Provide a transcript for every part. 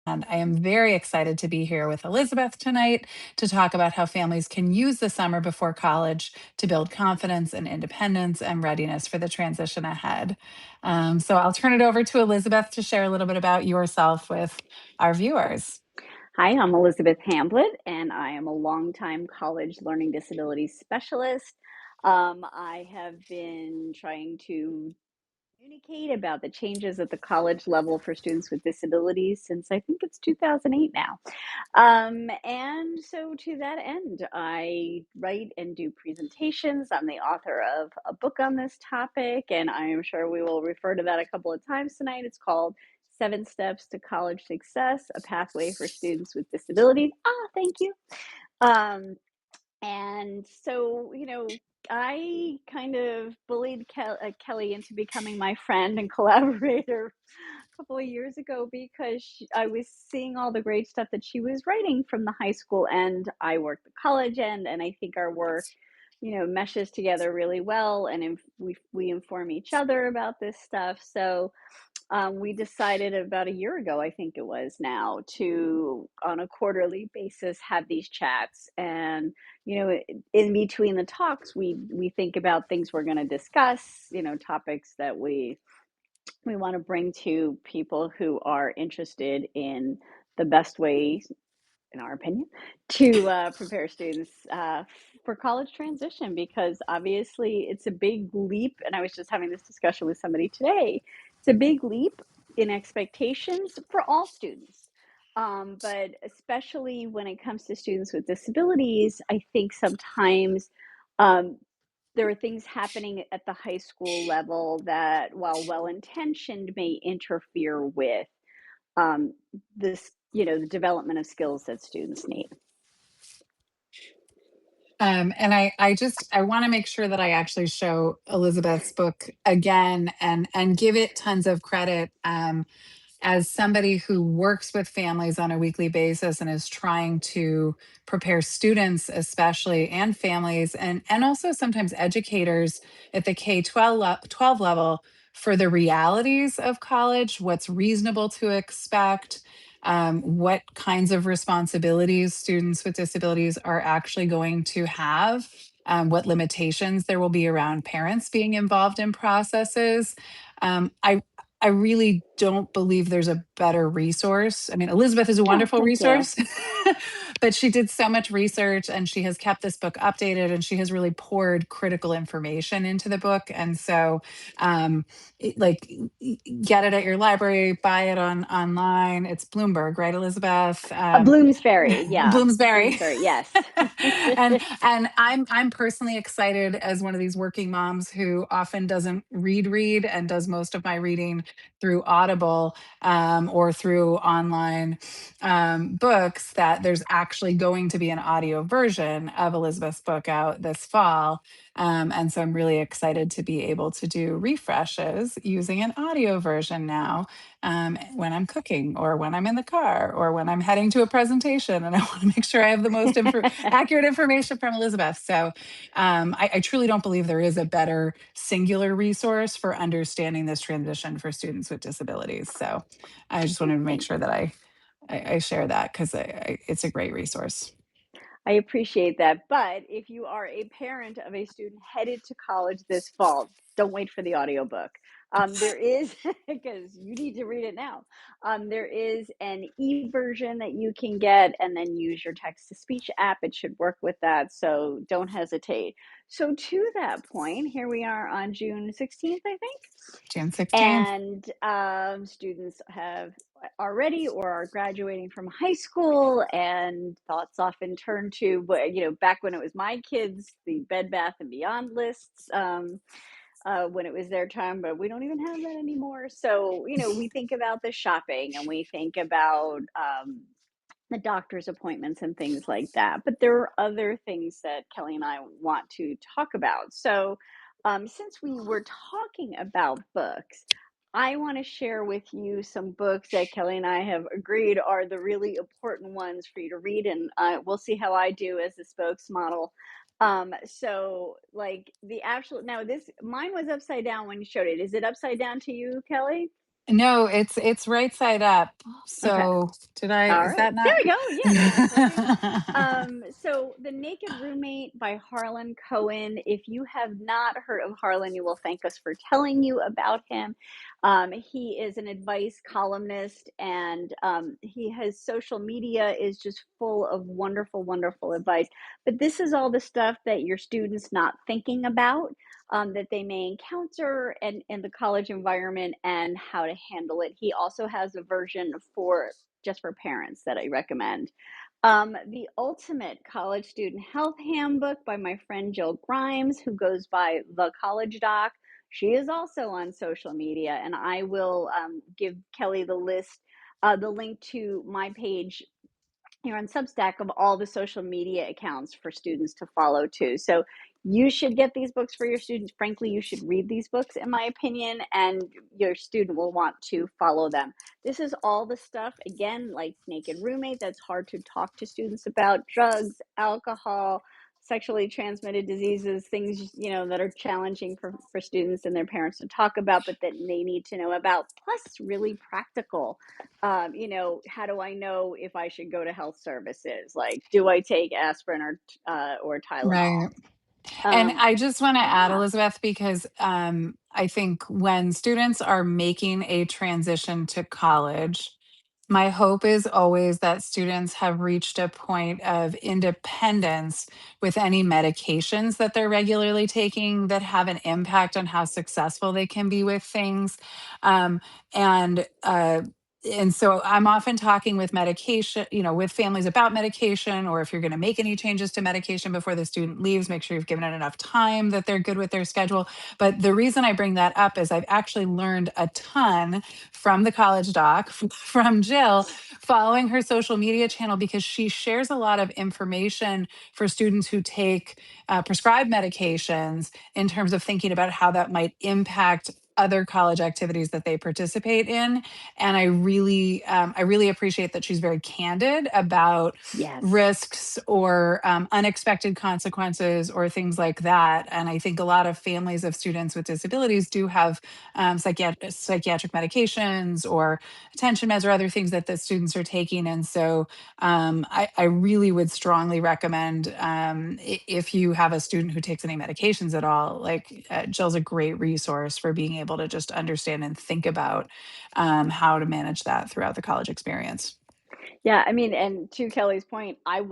And I am very excited to be here with Elizabeth tonight to talk about how families can use the summer before college to build confidence and independence and readiness for the transition ahead. So I'll turn it over to Elizabeth to share a little bit about yourself with our viewers. Hi, I'm Elizabeth Hamblet, and I am a longtime college learning disabilities specialist. I have been trying to communicate about the changes at the college level for students with disabilities since I think it's 2008 now. And so, to that end, I write and do presentations. I'm the author of a book on this topic, and I am sure we will refer to that a couple of times tonight. It's called Seven Steps to College Success, a Pathway for Students with Disabilities. Thank you. Um, and so, I kind of bullied Kelley into becoming my friend and collaborator a couple of years ago because I was seeing all the great stuff that she was writing from the high school end. I work the college end, and I think our work, meshes together really well, and we inform each other about this stuff. So we decided about a year ago, I think it was now, to on a quarterly basis have these chats. And in between the talks, we think about things we're going to discuss, topics that we want to bring to people who are interested in the best way, in our opinion, to prepare students for college transition, because obviously it's a big leap. And I was just having this discussion with somebody today. It's a big leap in expectations for all students. But especially when it comes to students with disabilities, I think sometimes um, there are things happening at the high school level that, while well intentioned, may interfere with um, the development of skills that students need. And I want to make sure that I actually show Elizabeth's book again and give it tons of credit. As somebody who works with families on a weekly basis and is trying to prepare students especially, and families, and also sometimes educators at the K-12 level, for the realities of college, what's reasonable to expect, what kinds of responsibilities students with disabilities are actually going to have, what limitations there will be around parents being involved in processes. I really don't believe there's a better resource. I mean, Elizabeth is a Oh, wonderful thank you. resource, but she did so much research and she has kept this book updated and she has really poured critical information into the book. And so, um, get it at your library, buy it online. It's Bloomberg, right, Elizabeth? Bloomsbury, yeah. Bloomsbury. Bloomsbury, yes. And I'm personally excited as one of these working moms who often doesn't read and does most of my reading through Audible, or through online books, that there's actually going to be an audio version of Elizabeth's book out this fall. And so I'm really excited to be able to do refreshes using an audio version now, when I'm cooking or when I'm in the car or when I'm heading to a presentation and I want to make sure I have the most accurate information from Elizabeth. So I truly don't believe there is a better singular resource for understanding this transition for students with disabilities. So I just wanted to make Thank sure that I share that because it's a great resource. I appreciate that. But if you are a parent of a student headed to college this fall, don't wait for the audiobook. There is, because you need to read it now. There is an e version that you can get and then use your text to speech app. It should work with that. So don't hesitate. So, to that point, here we are on June 16th, I think. June 16th. And students have already or are graduating from high school, and thoughts often turn to, back when it was my kids, the Bed Bath and Beyond lists, when it was their time, but we don't even have that anymore. So we think about the shopping, and we think about the doctor's appointments and things like that. But there are other things that Kelley and I want to talk about. So, since we were talking about books, I want to share with you some books that Kelley and I have agreed are the really important ones for you to read. And we'll see how I do as the spokesmodel. So, like, the actual, now this, mine was upside down when you showed it. Is it upside down to you, Kelley? No, it's right side up. Okay. So did I, All is right. that There not? we go. Yeah, that's perfect. So The Naked Roommate by Harlan Cohen. If you have not heard of Harlan, you will thank us for telling you about him. He is an advice columnist, and his social media is just full of wonderful, wonderful advice. But this is all the stuff that your students not thinking about, that they may encounter in the college environment, and how to handle it. He also has a version for just for parents that I recommend. The Ultimate College Student Health Handbook by my friend Jill Grimes, who goes by The College Doc. She is also on social media, and I will give Kelley the link to my page here on Substack of all the social media accounts for students to follow too. So you should get these books for your students. Frankly, you should read these books, in my opinion, and your student will want to follow them. This is all the stuff, again, like Naked Roommate, that's hard to talk to students about: drugs, alcohol, sexually transmitted diseases, things, that are challenging for students and their parents to talk about, but that they need to know about, plus really practical. How do I know if I should go to health services? Like, do I take aspirin or Tylenol? Right. And Um, I just want to add, yeah. Elizabeth, because I think when students are making a transition to college, my hope is always that students have reached a point of independence with any medications that they're regularly taking that have an impact on how successful they can be with things. Um, and and so I'm often talking with medication, with families about medication, or if you're going to make any changes to medication before the student leaves, make sure you've given it enough time that they're good with their schedule. But the reason I bring that up is I've actually learned a ton from the college doc, from Jill, following her social media channel, because she shares a lot of information for students who take prescribed medications in terms of thinking about how that might impact other college activities that they participate in. And I really appreciate that she's very candid about Yes. risks or unexpected consequences or things like that. And I think a lot of families of students with disabilities do have psychiatric medications or attention meds or other things that the students are taking. And so I really would strongly recommend, if you have a student who takes any medications at all, like Jill's a great resource for being able to just understand and think about how to manage that throughout the college experience. Yeah, I mean, and to Kelly's point, I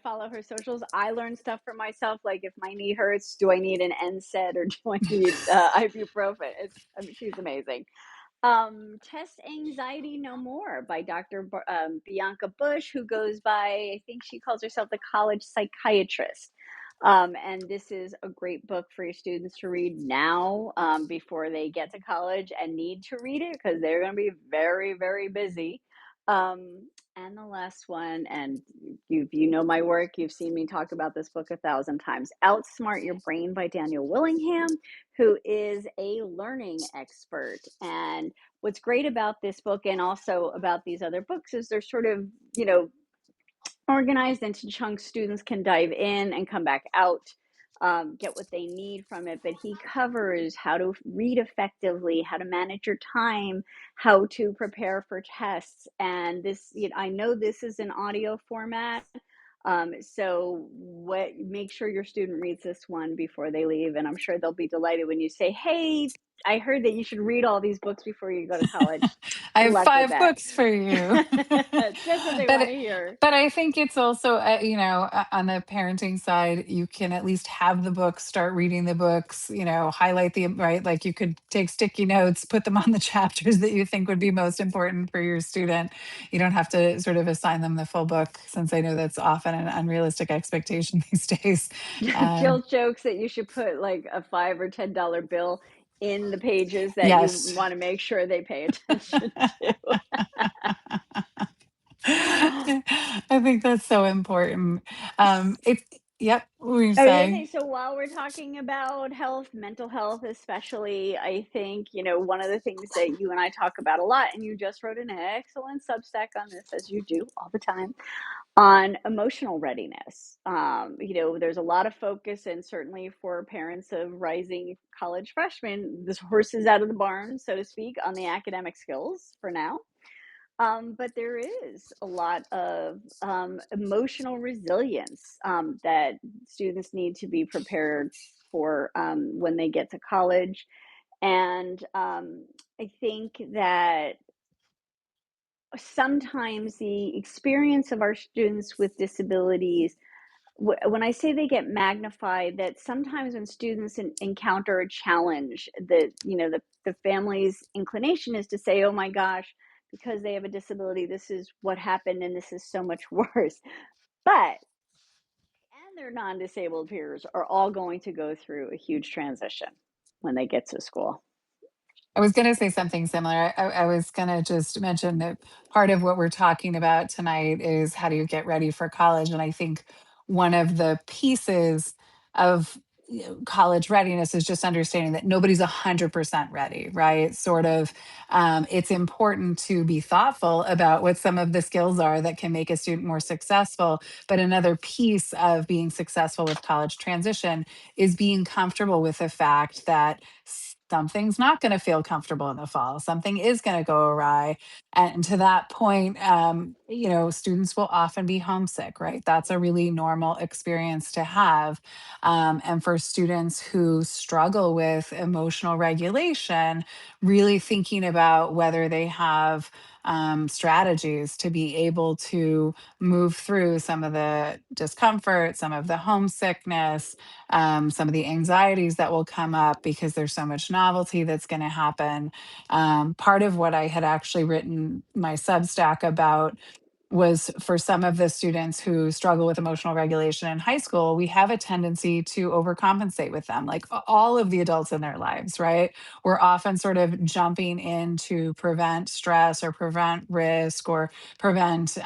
follow her socials. I learn stuff for myself, like if my knee hurts, do I need an NSAID or do I need ibuprofen? She's amazing. Test Anxiety No More by Dr. Bianca Bush, who goes by, I think she calls herself the college psychiatrist. And this is a great book for your students to read now, before they get to college and need to read it because they're going to be very, very busy. And the last one, and you know my work, you've seen me talk about this book 1,000 times: Outsmart Your Brain by Daniel Willingham, who is a learning expert. And what's great about this book and also about these other books is they're sort of, organized into chunks. Students can dive in and come back out, get what they need from it. But he covers how to read effectively, how to manage your time, how to prepare for tests. And this, I know this is an audio format. So make sure your student reads this one before they leave. And I'm sure they'll be delighted when you say, "Hey, I heard that you should read all these books before you go to college." I Good have luck with 5 that. books for you. Just what they but want it- to hear. but I think it's also, on the parenting side, you can at least have the books, start reading the books, highlight the right. Like you could take sticky notes, put them on the chapters that you think would be most important for your student. You don't have to sort of assign them the full book, since I know that's often an unrealistic expectation these days. Um, Jill jokes that you should put like a $5 or $10 bill in the pages that you yes. want to make sure they pay attention to. I think that's so important. It, yep. we I was gonna say, say. so while we're talking about health, mental health especially, I think, one of the things that you and I talk about a lot, and you just wrote an excellent Substack on this, as you do all the time, on emotional readiness. There's a lot of focus, and certainly for parents of rising college freshmen, this horse is out of the barn, so to speak, on the academic skills for now. But there is a lot of emotional resilience that students need to be prepared for when they get to college. And I think that sometimes the experience of our students with disabilities, when I say they get magnified, that sometimes when students encounter a challenge, that the family's inclination is to say, "Oh my gosh, because they have a disability, this is what happened, and this is so much worse." But and their non-disabled peers are all going to go through a huge transition when they get to school. I was going to say something similar. I was going to just mention that part of what we're talking about tonight is how do you get ready for college? And I think one of the pieces of college readiness is just understanding that nobody's 100% ready, right? Sort of, it's important to be thoughtful about what some of the skills are that can make a student more successful. But another piece of being successful with college transition is being comfortable with the fact that something's not going to feel comfortable in the fall. Something is going to go awry. And to that point, students will often be homesick, right? That's a really normal experience to have. And for students who struggle with emotional regulation, really thinking about whether they have strategies to be able to move through some of the discomfort, some of the homesickness, some of the anxieties that will come up because there's so much novelty that's going to happen. Part of what I had actually written my Substack about was for some of the students who struggle with emotional regulation in high school, we have a tendency to overcompensate with them, like all of the adults in their lives, right? We're often sort of jumping in to prevent stress or prevent risk or prevent,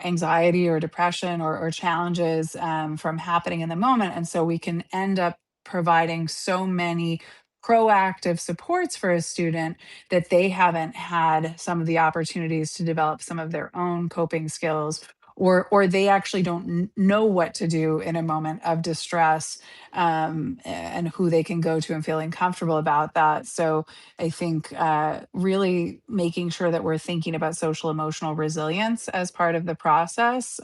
anxiety or depression or challenges from happening in the moment. And so we can end up providing so many proactive supports for a student that they haven't had some of the opportunities to develop some of their own coping skills, or they actually don't know what to do in a moment of distress, and who they can go to and feeling comfortable about that. So I think really making sure that we're thinking about social emotional resilience as part of the process.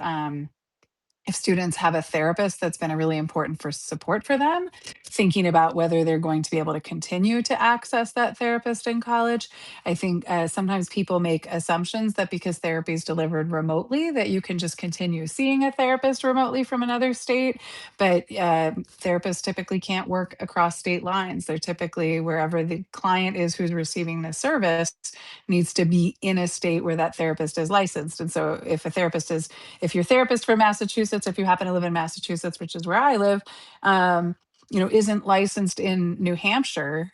If students have a therapist that's been a really important for support for them, thinking about whether they're going to be able to continue to access that therapist in college. I think sometimes people make assumptions that because therapy is delivered remotely, that you can just continue seeing a therapist remotely from another state. But therapists typically can't work across state lines. They're typically wherever the client is who's receiving the service needs to be in a state where that therapist is licensed. And so if your therapist from Massachusetts, if you happen to live in Massachusetts, which is where I live, isn't licensed in New Hampshire,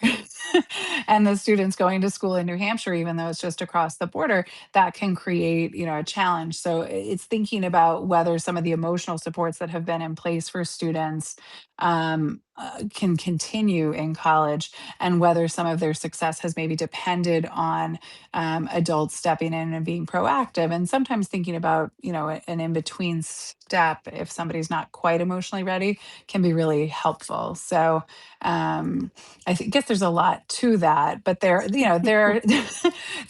and the student's going to school in New Hampshire, even though it's just across the border, that can create, a challenge. So it's thinking about whether some of the emotional supports that have been in place for students can continue in college, and whether some of their success has maybe depended on adults stepping in and being proactive, and sometimes thinking about an in between step if somebody's not quite emotionally ready can be really helpful. So guess there's a lot to that, but there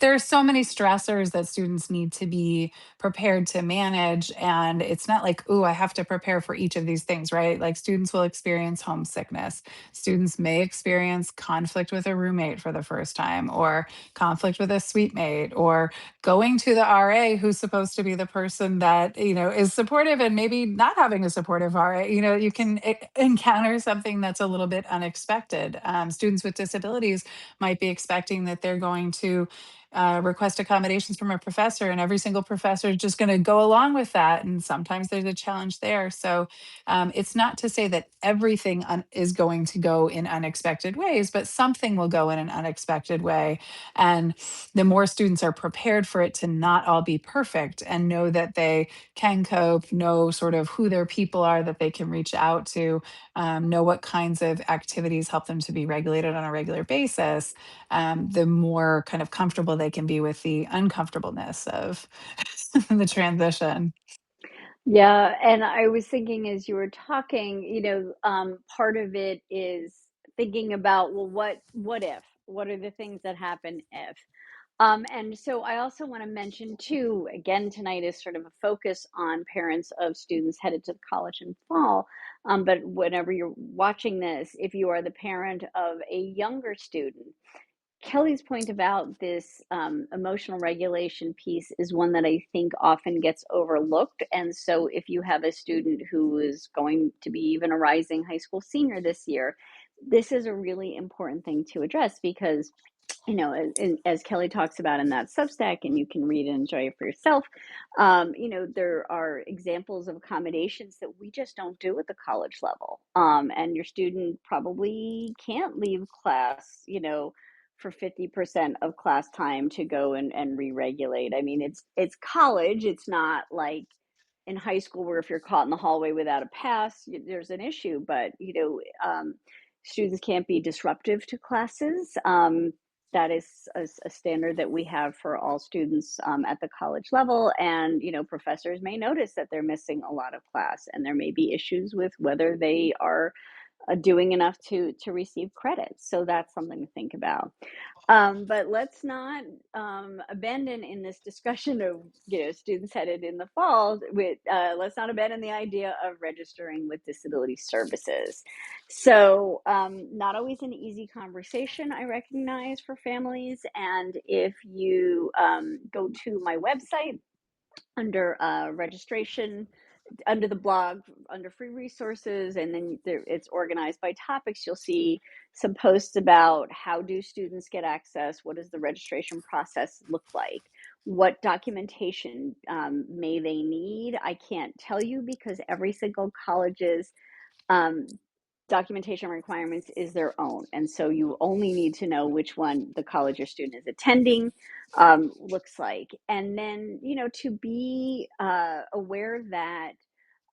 are so many stressors that students need to be prepared to manage, and it's not like, oh, I have to prepare for each of these things, right? Like students will experience homesickness, students may experience conflict with a roommate for the first time, or conflict with a suite mate, or going to the RA who's supposed to be the person that is supportive, and maybe not having a supportive RA. You can encounter something that's a little bit unexpected. Students with disabilities might be expecting that they're going to request accommodations from a professor, and every single professor is just going to go along with that. And sometimes there's a challenge there. So it's not to say that everything is going to go in unexpected ways, but something will go in an unexpected way. And the more students are prepared for it to not all be perfect and know that they can cope, know sort of who their people are that they can reach out to, know what kinds of activities help them to be regulated on a regular basis, the more kind of comfortable they can be with the uncomfortableness of the transition. Yeah, and I was thinking as you were talking, part of it is thinking about, well, what if? What are the things that happen if? And so I also want to mention too, again, tonight is sort of a focus on parents of students headed to college in fall. But whenever you're watching this, if you are the parent of a younger student, Kelley's point about this emotional regulation piece is one that I think often gets overlooked. And so, if you have a student who is going to be even a rising high school senior this year, this is a really important thing to address because, as Kelley talks about in that Substack, and you can read and enjoy it for yourself, there are examples of accommodations that we just don't do at the college level. And your student probably can't leave class, for 50% of class time to go and re-regulate. I mean, it's college. It's not like in high school where if you're caught in the hallway without a pass, there's an issue. But students can't be disruptive to classes. That is a standard that we have for all students at the college level. And professors may notice that they're missing a lot of class, and there may be issues with whether they are doing enough to receive credit. So that's something to think about. But let's not abandon in this discussion of students headed in the fall. With let's not abandon the idea of registering with disability services. So not always an easy conversation, I recognize, for families. And if you go to my website under registration, under the blog, under free resources, and then it's organized by topics, you'll see some posts about how do students get access, what does the registration process look like, what documentation may they need. I can't tell you because every single college's um, documentation requirements is their own. And so you only need to know which one the college your student is attending looks like. And then, to be aware that,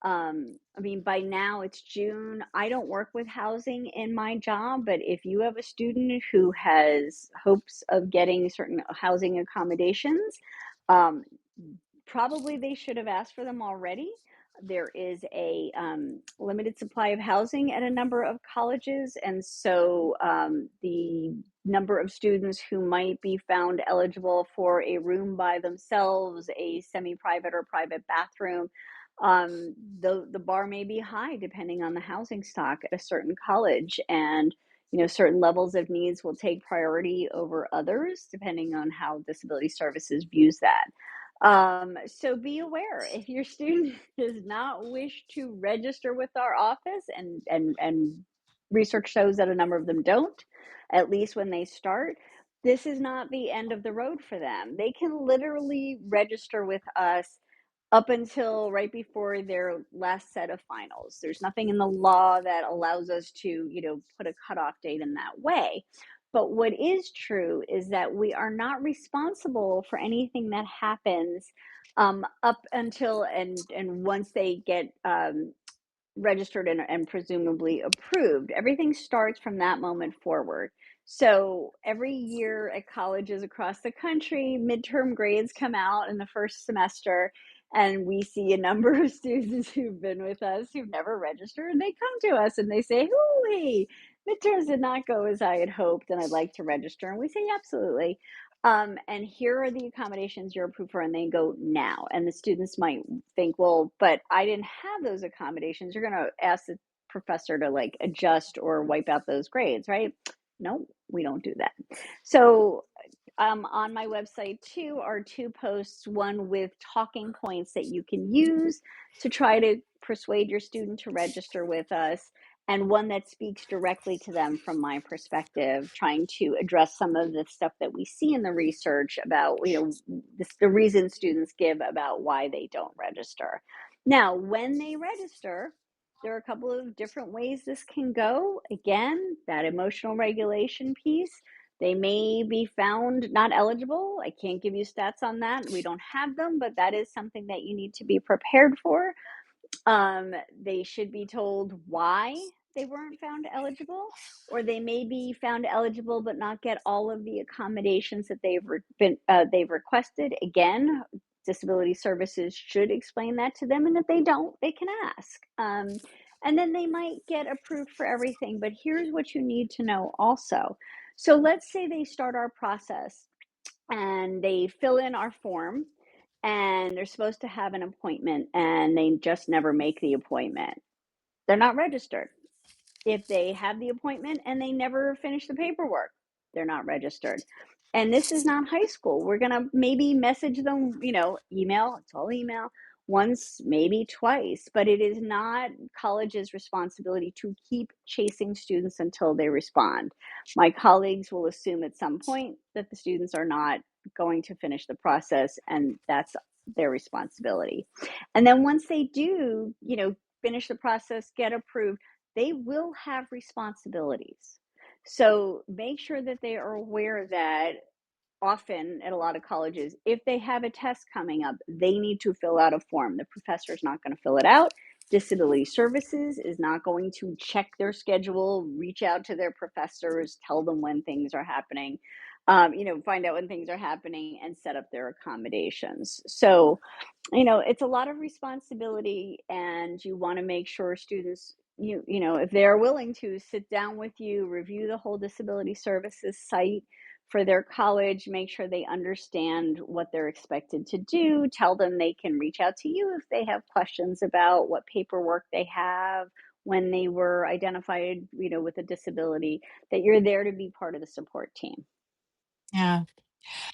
I mean, by now it's June. I don't work with housing in my job, but if you have a student who has hopes of getting certain housing accommodations, um, probably they should have asked for them already. There is a limited supply of housing at a number of colleges, and so the number of students who might be found eligible for a room by themselves, a semi-private or private bathroom, the bar may be high depending on the housing stock at a certain college, and certain levels of needs will take priority over others depending on how disability services views that. So be aware if your student does not wish to register with our office, and research shows that a number of them don't, at least when they start. This is not the end of the road for them. They can literally register with us up until right before their last set of finals. There's nothing in the law that allows us to, put a cutoff date in that way. But what is true is that we are not responsible for anything that happens up until and once they get registered and presumably approved. Everything starts from that moment forward. So every year at colleges across the country, midterm grades come out in the first semester, and we see a number of students who've been with us who've never registered. They come to us and they say, "Hooey, midterms did not go as I had hoped, and I'd like to register." And we say, "Absolutely. And here are the accommodations you're approved for," and they go now. And the students might think, well, but I didn't have those accommodations. You're going to ask the professor to like adjust or wipe out those grades, right? No, we don't do that. So on my website too are two posts, one with talking points that you can use to try to persuade your student to register with us, and one that speaks directly to them from my perspective, trying to address some of the stuff that we see in the research about, the reasons students give about why they don't register. Now, when they register, there are a couple of different ways this can go. Again, that emotional regulation piece. They may be found not eligible. I can't give you stats on that. We don't have them, but that is something that you need to be prepared for. They should be told why they weren't found eligible, or they may be found eligible but not get all of the accommodations that they've requested. Again, disability services should explain that to them, and if they don't, they can ask. And then they might get approved for everything. But here's what you need to know also. So let's say they start our process and they fill in our form and they're supposed to have an appointment and they just never make the appointment. They're not registered. If they have the appointment and they never finish the paperwork, they're not registered. And this is not high school. We're going to maybe message them, email, it's all email, once, maybe twice, but it is not college's responsibility to keep chasing students until they respond. My colleagues will assume at some point that the students are not going to finish the process, and that's their responsibility. And then once they do, finish the process, get approved, they will have responsibilities. So make sure that they are aware that often at a lot of colleges, if they have a test coming up, they need to fill out a form. The professor is not going to fill it out. Disability Services is not going to check their schedule, reach out to their professors, tell them when things are happening, find out when things are happening and set up their accommodations. So, it's a lot of responsibility, and you want to make sure students, if they're willing to sit down with you, review the whole Disability Services site for their college, make sure they understand what they're expected to do, tell them they can reach out to you if they have questions about what paperwork they have when they were identified, with a disability, that you're there to be part of the support team. Yeah.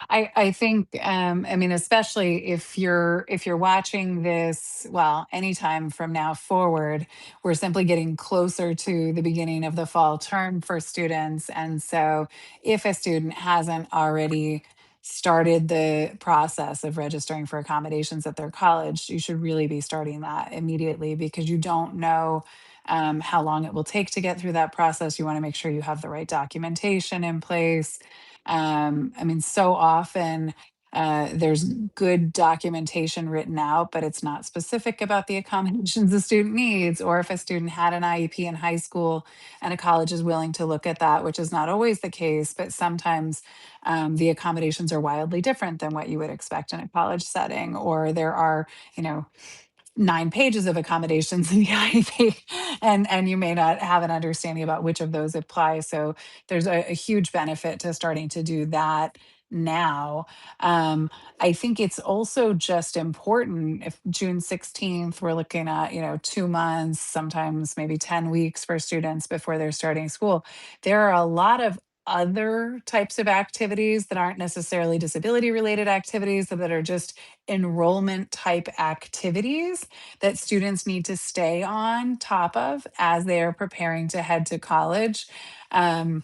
I think I mean, especially if you're watching this, well, anytime from now forward, we're simply getting closer to the beginning of the fall term for students. And so if a student hasn't already started the process of registering for accommodations at their college, you should really be starting that immediately, because you don't know how long it will take to get through that process. You want to make sure you have the right documentation in place. I mean, so often there's good documentation written out, but it's not specific about the accommodations the student needs, or if a student had an IEP in high school and a college is willing to look at that, which is not always the case, but sometimes the accommodations are wildly different than what you would expect in a college setting, or there are, you know, 9 pages of accommodations in the IEP, and you may not have an understanding about which of those apply. So there's a huge benefit to starting to do that now. Um, I think it's also just important, if June 16th, we're looking at, 2 months, sometimes maybe 10 weeks for students before they're starting school. There are a lot of other types of activities that aren't necessarily disability related activities, that are just enrollment type activities that students need to stay on top of as they are preparing to head to college. Um,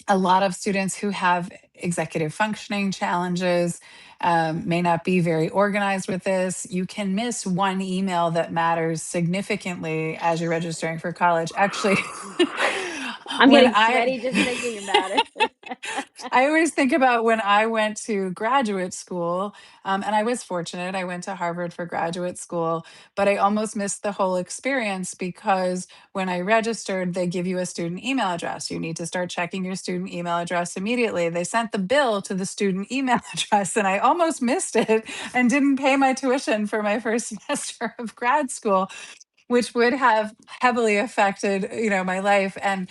a lot of students who have executive functioning challenges may not be very organized with this. You can miss one email that matters significantly as you're registering for college. Actually, I'm when getting I sweaty just thinking about it. I always think about when I went to graduate school, and I was fortunate. I went to Harvard for graduate school, but I almost missed the whole experience, because when I registered, they give you a student email address. You need to start checking your student email address immediately. They sent the bill to the student email address, and I almost missed it and didn't pay my tuition for my first semester of grad school, which would have heavily affected, my life. And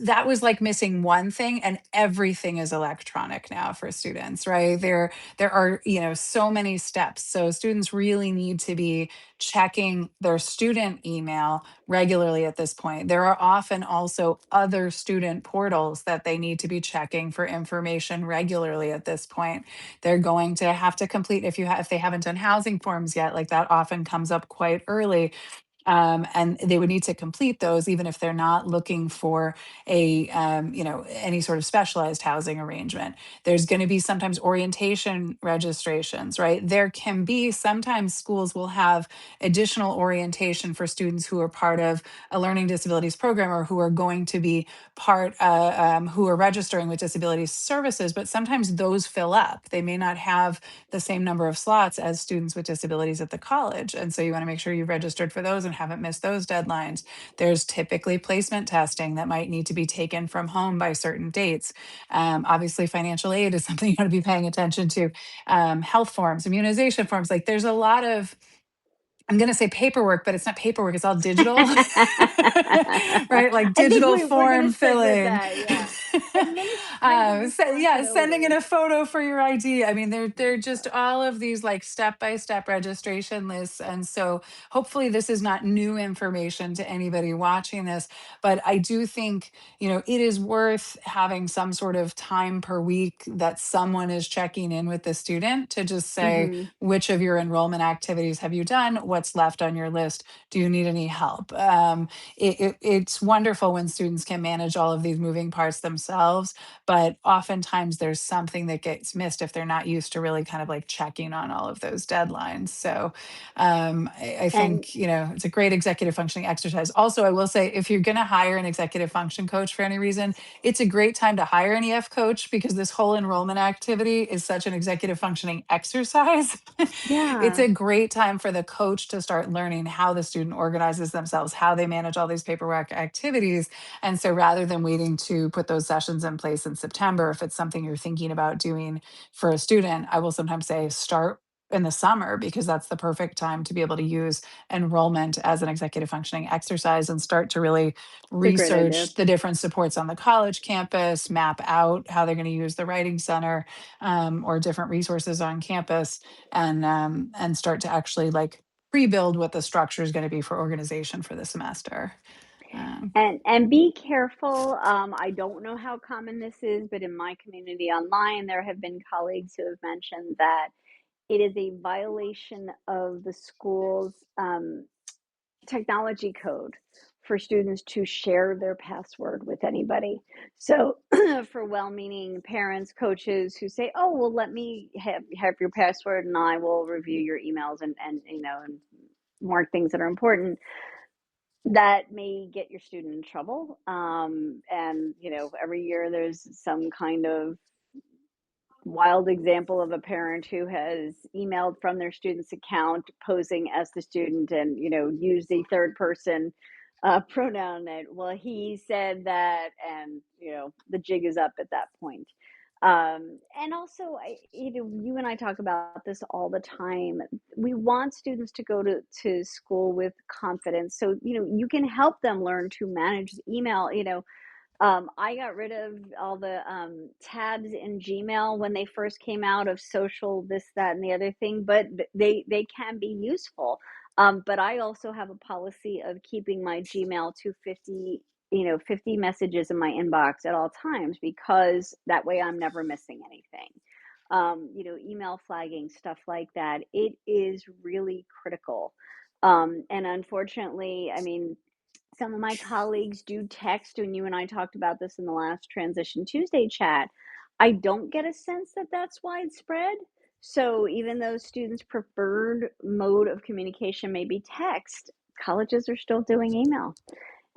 that was like missing one thing, and everything is electronic now for students, right? There are, so many steps. So students really need to be checking their student email regularly at this point. There are often also other student portals that they need to be checking for information regularly at this point. They're going to have to complete, if they haven't done housing forms yet, like that often comes up quite early. And they would need to complete those even if they're not looking for a any sort of specialized housing arrangement. There's going to be sometimes orientation registrations, right? There can be sometimes schools will have additional orientation for students who are part of a learning disabilities program or who are going to be who are registering with disability services, but sometimes those fill up. They may not have the same number of slots as students with disabilities at the college. And so you want to make sure you've registered for those and haven't missed those deadlines. There's typically placement testing that might need to be taken from home by certain dates. Obviously, financial aid is something you want to be paying attention to. Health forms, immunization forms, like there's a lot of, I'm going to say paperwork, but it's not paperwork. It's all digital, right? Like I think digital we're going form to stick with filling. that. Yeah. Administrative Yeah, sending in responsibilities. a photo for your ID. I mean, they're just Yeah. all of these like step by step registration lists. And so hopefully this is not new information to anybody watching this, but I do think, it is worth having some sort of time per week that someone is checking in with the student to just say, Hmm. which of your enrollment activities have you done? What's left on your list? Do you need any help? It's wonderful when students can manage all of these moving parts themselves, but oftentimes there's something that gets missed if they're not used to really kind of like checking on all of those deadlines. So I And think, it's a great executive functioning exercise. Also, I will say if you're going to hire an executive function coach for any reason, it's a great time to hire an EF coach because this whole enrollment activity is such an executive functioning exercise. It's yeah, a great time for the coach to start learning how the student organizes themselves, how they manage all these paperwork activities. And so rather than waiting to put those sessions in place in September, if it's something you're thinking about doing for a student, I will sometimes say start in the summer because that's the perfect time to be able to use enrollment as an executive functioning exercise and start to really it's a great idea. research the different supports on the college campus, map out how they're going to use the writing center or different resources on campus, and start to actually like pre-build what the structure is going to be for organization for the semester. Um, And be careful. I don't know how common this is, but in my community online, there have been colleagues who have mentioned that it is a violation of the school's technology code for students to share their password with anybody. So, for well-meaning parents, coaches who say, "Oh, well, let me have your password, and I will review your emails and mark things that are important," that may get your student in trouble. And every year there's some kind of wild example of a parent who has emailed from their student's account posing as the student and use the third person pronoun that, well, he said that, and the jig is up at that point. And also, you and I talk about this all the time. We want students to go to school with confidence, so you can help them learn to manage email. I got rid of all the tabs in Gmail when they first came out of social, this, that, and the other thing, but they can be useful. But I also have a policy of keeping my Gmail to 50 messages in my inbox at all times because that way I'm never missing anything. Email flagging, stuff like that. It is really critical. And unfortunately, I mean, some of my colleagues do text, and you and I talked about this in the last Transition Tuesday chat. I don't get a sense that that's widespread. So even though students' preferred mode of communication may be text, colleges are still doing email.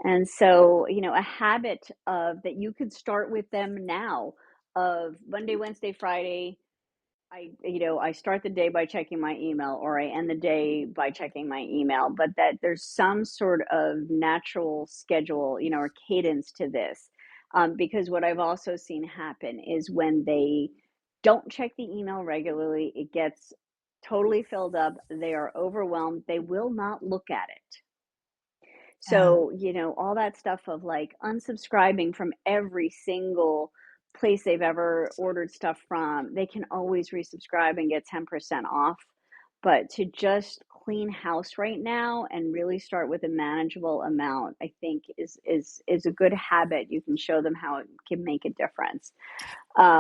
And so, a habit of that you could start with them now of Monday, Wednesday, Friday, I start the day by checking my email, or I end the day by checking my email, but that there's some sort of natural schedule, or cadence to this. Because what I've also seen happen is when they don't check the email regularly, it gets totally filled up. They are overwhelmed. They will not look at it. yeah. So, all that stuff of like unsubscribing from every single place they've ever ordered stuff from, they can always resubscribe and get 10% off. But to just clean house right now and really start with a manageable amount, I think is a good habit. You can show them how it can make a difference.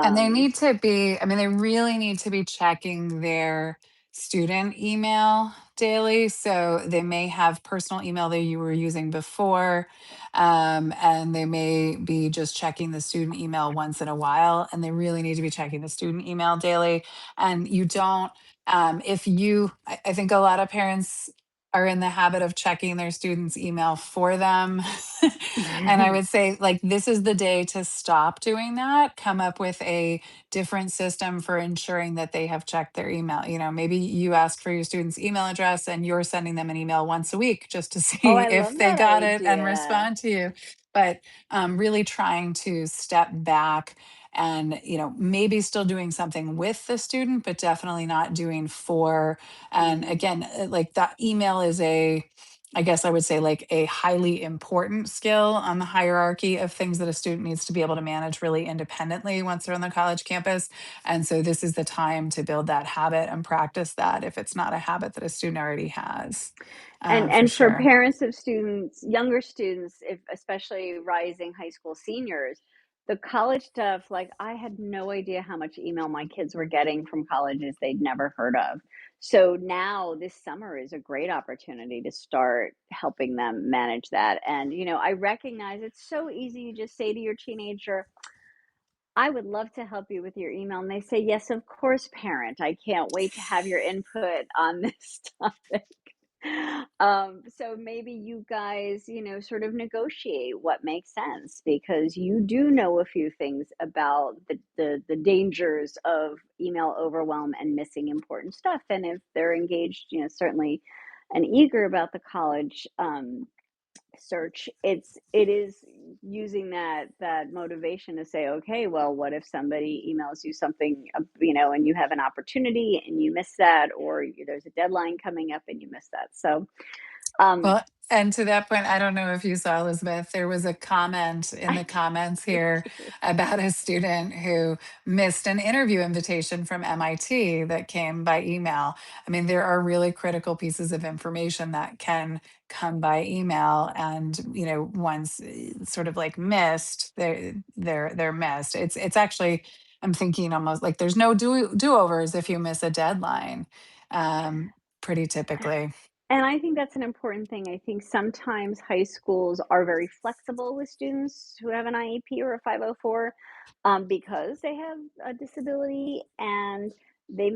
And they Um, need to be, I mean, they really need to be checking their student email daily. So they may have personal email that you were using before, and they may be just checking the student email once in a while, and they really need to be checking the student email daily. And you don't, if you, I think a lot of parents are in the habit of checking their students' email for them. And I would say, like, this is the day to stop doing that. Come up with a different system for ensuring that they have checked their email. You know, maybe you ask for your student's email address and you're sending them an email once a week just to Oh, see I if love they that got it and idea. respond to you. But really trying to step back and, you know, maybe still doing something with the student, but definitely not doing for. And Mhm. again, like that email is a, I guess I would say, like a highly important skill on the hierarchy of things that a student needs to be able to manage really independently once they're on the college campus. And so this is the time to build that habit and practice that if it's not a habit that a student already has, for And for sure. parents of students, younger students, if especially rising high school seniors, the college stuff, like I had no idea how much email my kids were getting from colleges they'd never heard of. So now this summer is a great opportunity to start helping them manage that. And, I recognize it's so easy to just say to your teenager, I would love to help you with your email. And they say, yes, of course, parent. I can't wait to have your input on this topic. So maybe you guys, sort of negotiate what makes sense because you do know a few things about the dangers of email overwhelm and missing important stuff. And if they're engaged, certainly and eager about the college search, it is using that motivation to say, okay, well, what if somebody emails you something, and you have an opportunity and you miss that, or there's a deadline coming up and you miss that. So um Well, and to that point, I don't know if you saw, Elizabeth, there was a comment in I the comments did here too. about a student who missed an interview invitation from MIT that came by email. I mean, there are really critical pieces of information that can come by email, and once sort of like missed, they're missed. It's actually, I'm thinking almost like there's no do-overs if you miss a deadline, pretty typically. And I think that's an important thing. I think sometimes high schools are very flexible with students who have an IEP or a 504, because they have a disability, and they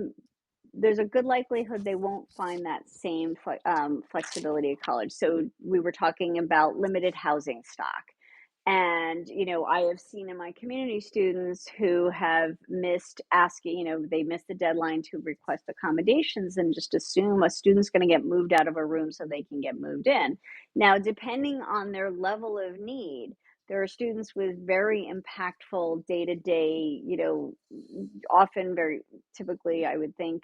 there's a good likelihood they won't find that same flexibility at college. So we were talking about limited housing stock. And, I have seen in my community students who have missed asking, they missed the deadline to request accommodations and just assume a student's going to get moved out of a room so they can get moved in. Now, depending on their level of need, there are students with very impactful day to day, often very typically, I would think,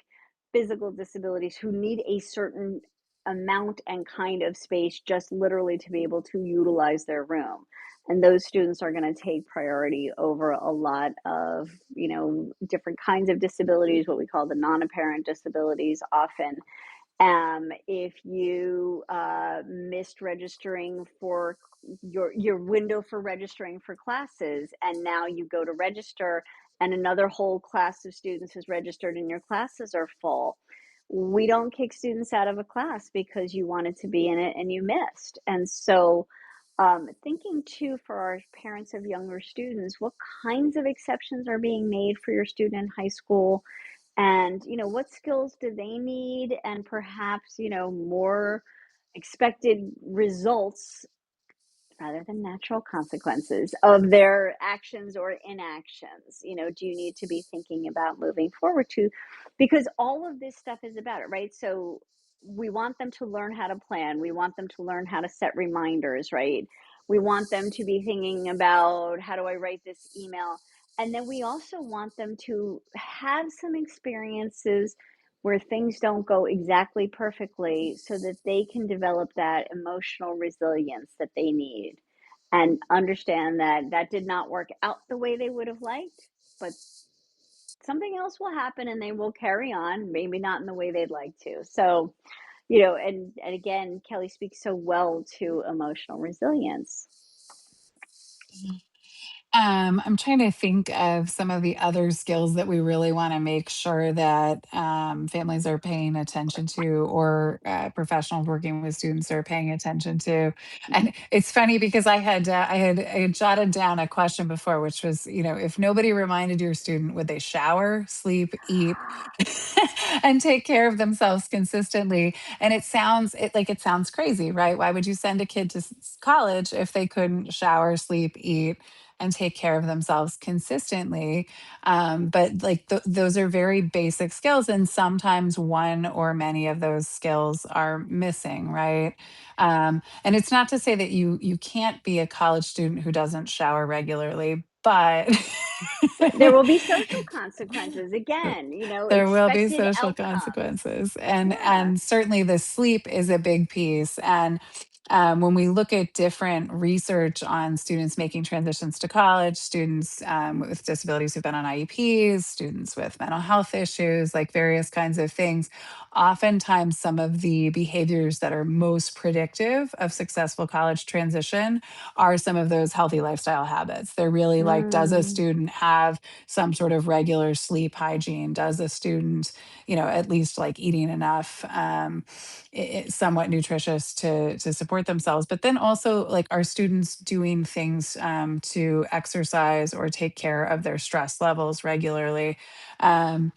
physical disabilities who need a certain amount and kind of space just literally to be able to utilize their room. And those students are going to take priority over a lot of, different kinds of disabilities, what we call the non-apparent disabilities often. If you missed registering for your window for registering for classes, and now you go to register, and another whole class of students is registered, and your classes are full, we don't kick students out of a class because you wanted to be in it and you missed. And so, thinking too for our parents of younger students, what kinds of exceptions are being made for your student in high school, and what skills do they need, and perhaps more expected results rather than natural consequences of their actions or inactions. Do you need to be thinking about moving forward to, because all of this stuff is about it, right? So we want them to learn how to plan, we want them to learn how to set reminders, right? We want them to be thinking about, how do I write this email? And then we also want them to have some experiences where things don't go exactly perfectly so that they can develop that emotional resilience that they need and understand that that did not work out the way they would have liked, but something else will happen and they will carry on, maybe not in the way they'd like to. So, and again, Kelly speaks so well to emotional resilience. I'm trying to think of some of the other skills that we really want to make sure that families are paying attention to, or professionals working with students are paying attention to. And it's funny because I had jotted down a question before, which was, if nobody reminded your student, would they shower, sleep, eat, and take care of themselves consistently? And it sounds crazy, right? Why would you send a kid to college if they couldn't shower, sleep, eat, and take care of themselves consistently? But like those are very basic skills, and sometimes one or many of those skills are missing, right? And it's not to say that you can't be a college student who doesn't shower regularly, but But there will be social consequences again, there will be expected social outcomes. consequences, and Yeah. certainly the sleep is a big piece. And when we look at different research on students making transitions to college, students with disabilities who've been on IEPs, students with mental health issues, like various kinds of things, oftentimes some of the behaviors that are most predictive of successful college transition are some of those healthy lifestyle habits. They're really like, does a Mm. student have some sort of regular sleep hygiene? Does a student, at least like eating enough, somewhat nutritious to support themselves? But then also, like, are students doing things to exercise or take care of their stress levels regularly? And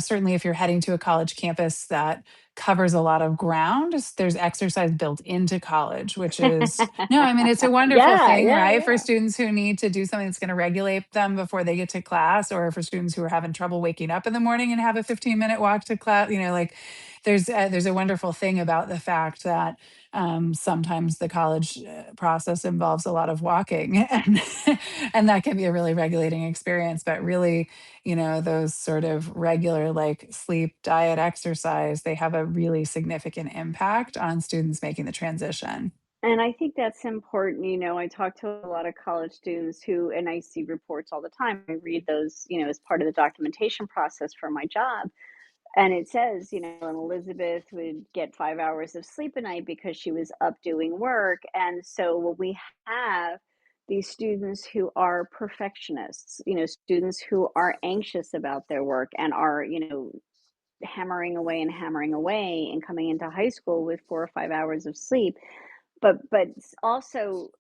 certainly if you're heading to a college campus that covers a lot of ground, there's exercise built into college, which is, no, I mean, it's a wonderful Yeah, thing, yeah, right? For yeah. students who need to do something that's going to regulate them before they get to class, or for students who are having trouble waking up in the morning and have a 15-minute walk to class, like there's a wonderful thing about the fact that sometimes the college process involves a lot of walking, and that can be a really regulating experience. But really, those sort of regular, like, sleep, diet, exercise, they have a really significant impact on students making the transition. And I think that's important. I talk to a lot of college students who, and I see reports all the time. I read those, as part of the documentation process for my job. And it says, and Elizabeth would get 5 hours of sleep a night because she was up doing work. And so when we have these students who are perfectionists, students who are anxious about their work and are, hammering away and coming into high school with 4 or 5 hours of sleep, but also,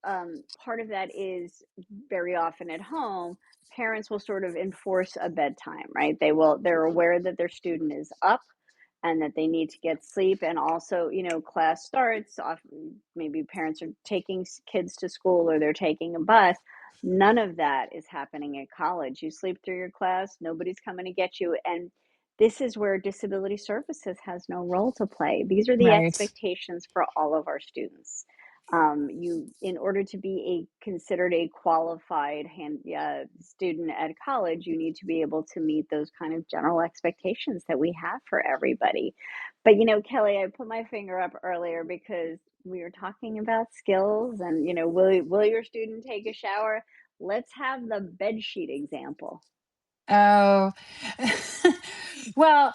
part of that is very often at home, parents will sort of enforce a bedtime, right? They're aware that their student is up and that they need to get sleep, and also, class starts, often maybe parents are taking kids to school or they're taking a bus. None of that is happening at college. You sleep through your class, nobody's coming to get you, and this is where disability services has no role to play. These are the Right. expectations for all of our students. In order to be considered a qualified student at college, you need to be able to meet those kind of general expectations that we have for everybody. But Kelly, I put my finger up earlier because we were talking about skills, and will your student take a shower? Let's have the bed sheet example. Oh, well,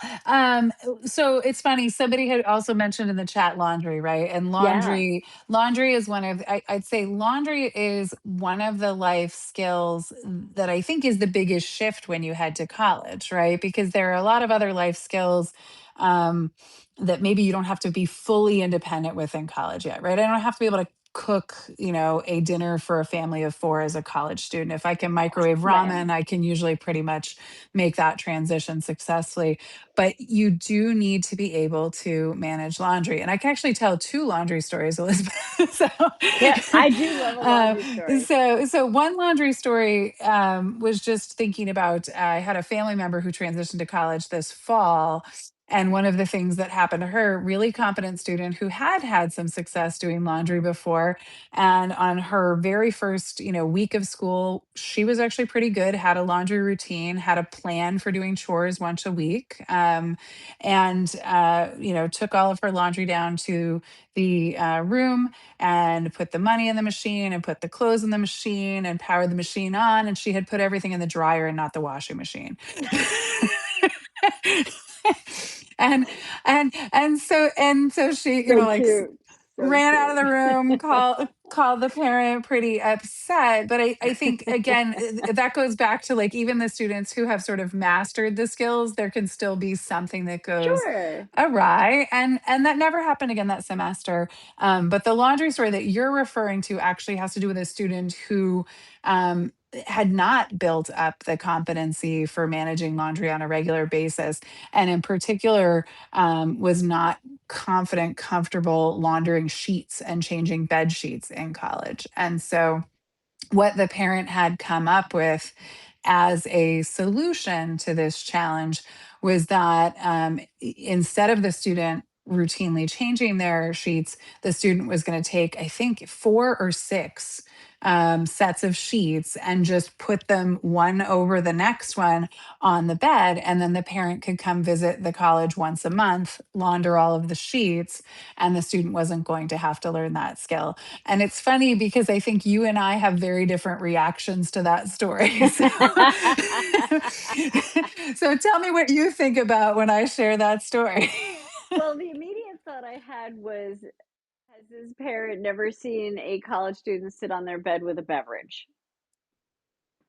so it's funny. Somebody had also mentioned in the chat laundry, right? And Yeah. laundry is I'd say laundry is one of the life skills that I think is the biggest shift when you head to college, right? Because there are a lot of other life skills that maybe you don't have to be fully independent with in college yet, right? I don't have to be able to cook, a dinner for a family of four as a college student. If I can microwave Right. ramen, I can usually pretty much make that transition successfully. But you do need to be able to manage laundry. And I can actually tell two laundry stories, Elizabeth. so, Yeah, I do love a uh, laundry story. so one laundry story was just thinking about, I had a family member who transitioned to college this fall. And one of the things that happened to her, really competent student who had had some success doing laundry before, and on her very first, week of school, she was actually pretty good, had a laundry routine, had a plan for doing chores once a week, and, took all of her laundry down to the room and put the money in the machine and put the clothes in the machine and powered the machine on. And she had put everything in the dryer and not the washing machine. and and so she, So like, cute. So ran out of cute. the room, call the parent pretty upset. But I think, again, that goes back to like even the students who have sort of mastered the skills, there can still be something that goes Sure. awry. And that never happened again that semester. But the laundry story that you're referring to actually has to do with a student who had not built up the competency for managing laundry on a regular basis. And in particular, was not confident, comfortable laundering sheets and changing bed sheets in college. And so, what the parent had come up with as a solution to this challenge was that instead of the student routinely changing their sheets, the student was going to take, I think, 4 or 6 sets of sheets and just put them one over the next one on the bed. And then the parent could come visit the college once a month, launder all of the sheets, and the student wasn't going to have to learn that skill. And it's funny because I think you and I have very different reactions to that story. So, so tell me what you think about when I share that story. Well, the immediate thought I had was, has this parent never seen a college student sit on their bed with a beverage?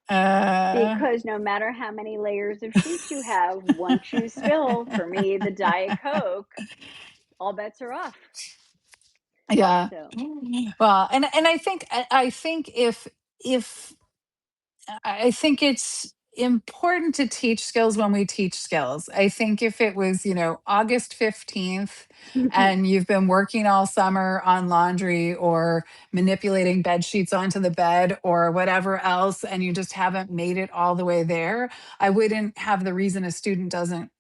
uh, Because no matter how many layers of sheets you have, once you spill, for me, the Diet Coke, all bets are off. yeah. So, Well, and I think if I think it's important to teach skills when we teach skills. I think if it was, August 15th and you've been working all summer on laundry or manipulating bed sheets onto the bed or whatever else, and you just haven't made it all the way there, I wouldn't have the reason a student doesn't,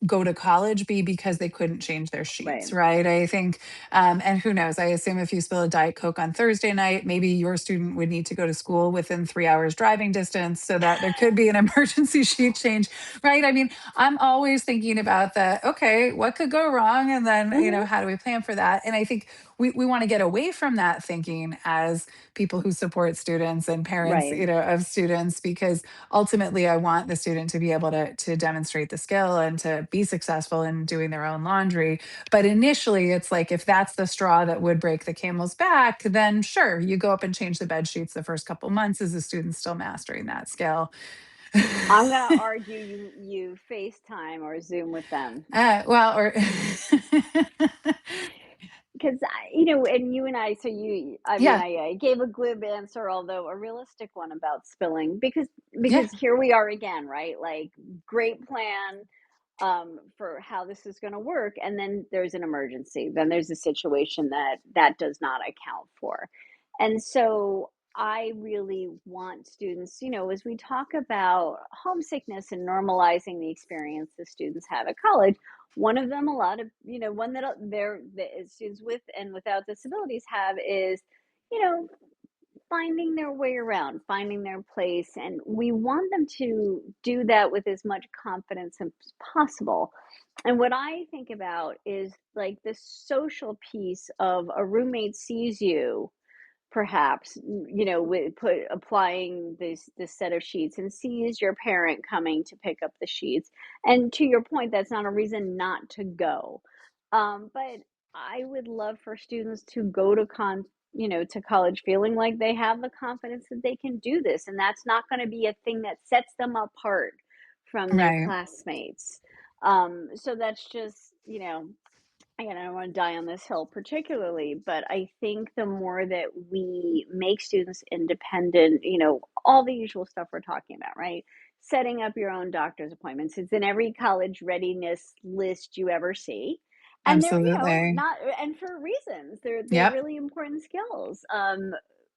go to college be because they couldn't change their sheets, right. right? I think, and who knows, I assume if you spill a Diet Coke on Thursday night, maybe your student would need to go to school within 3 hours driving distance so that there could be an emergency sheet change, right? I mean, I'm always thinking about the, okay, what could go wrong? And then, Mhm. how do we plan for that? And I think we want to get away from that thinking as people who support students and parents, Right. of students, because ultimately I want the student to be able to demonstrate the skill and to be successful in doing their own laundry. But initially, it's like if that's the straw that would break the camel's back, then sure, you go up and change the bed sheets the first couple months as the student's still mastering that skill. I'm gonna argue you FaceTime or Zoom with them. Well, or Because and you and I, so I mean, yeah, I gave a glib answer, although a realistic one about spilling, yeah, because here we are again, right? Like, great plan, for how this is going to work, and then there's an emergency. Then there's a situation that does not account for, and so I really want students, as we talk about homesickness and normalizing the experience the students have at college. One of them, a lot of, one that the students with and without disabilities have is, you know, finding their way around, finding their place. And we want them to do that with as much confidence as possible. And what I think about is like the social piece of a roommate sees you, perhaps, with applying this set of sheets, and sees your parent coming to pick up the sheets. And to your point, that's not a reason not to go. But I would love for students to go to college feeling like they have the confidence that they can do this, and that's not going to be a thing that sets them apart from their right, classmates. So that's just, again, I don't want to die on this hill particularly, but I think the more that we make students independent, all the usual stuff we're talking about, right? Setting up your own doctor's appointments. It's in every college readiness list you ever see. And they're, absolutely, not, and for reasons. They're yep, really important skills.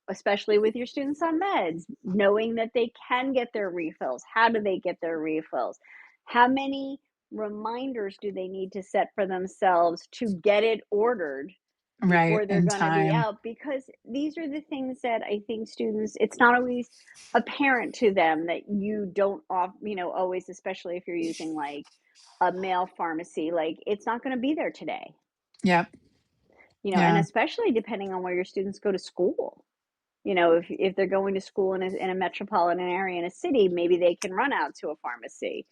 Especially with your students on meds, knowing that they can get their refills. How do they get their refills? How many reminders do they need to set for themselves to get it ordered right, before they're in going to be time, out? Because these are the things that I think students, it's not always apparent to them that you don't off, always, especially if you're using like a mail pharmacy, like it's not going to be there today, yep, and yeah, especially depending on where your students go to school. If they're going to school in a metropolitan area in a city, maybe they can run out to a pharmacy.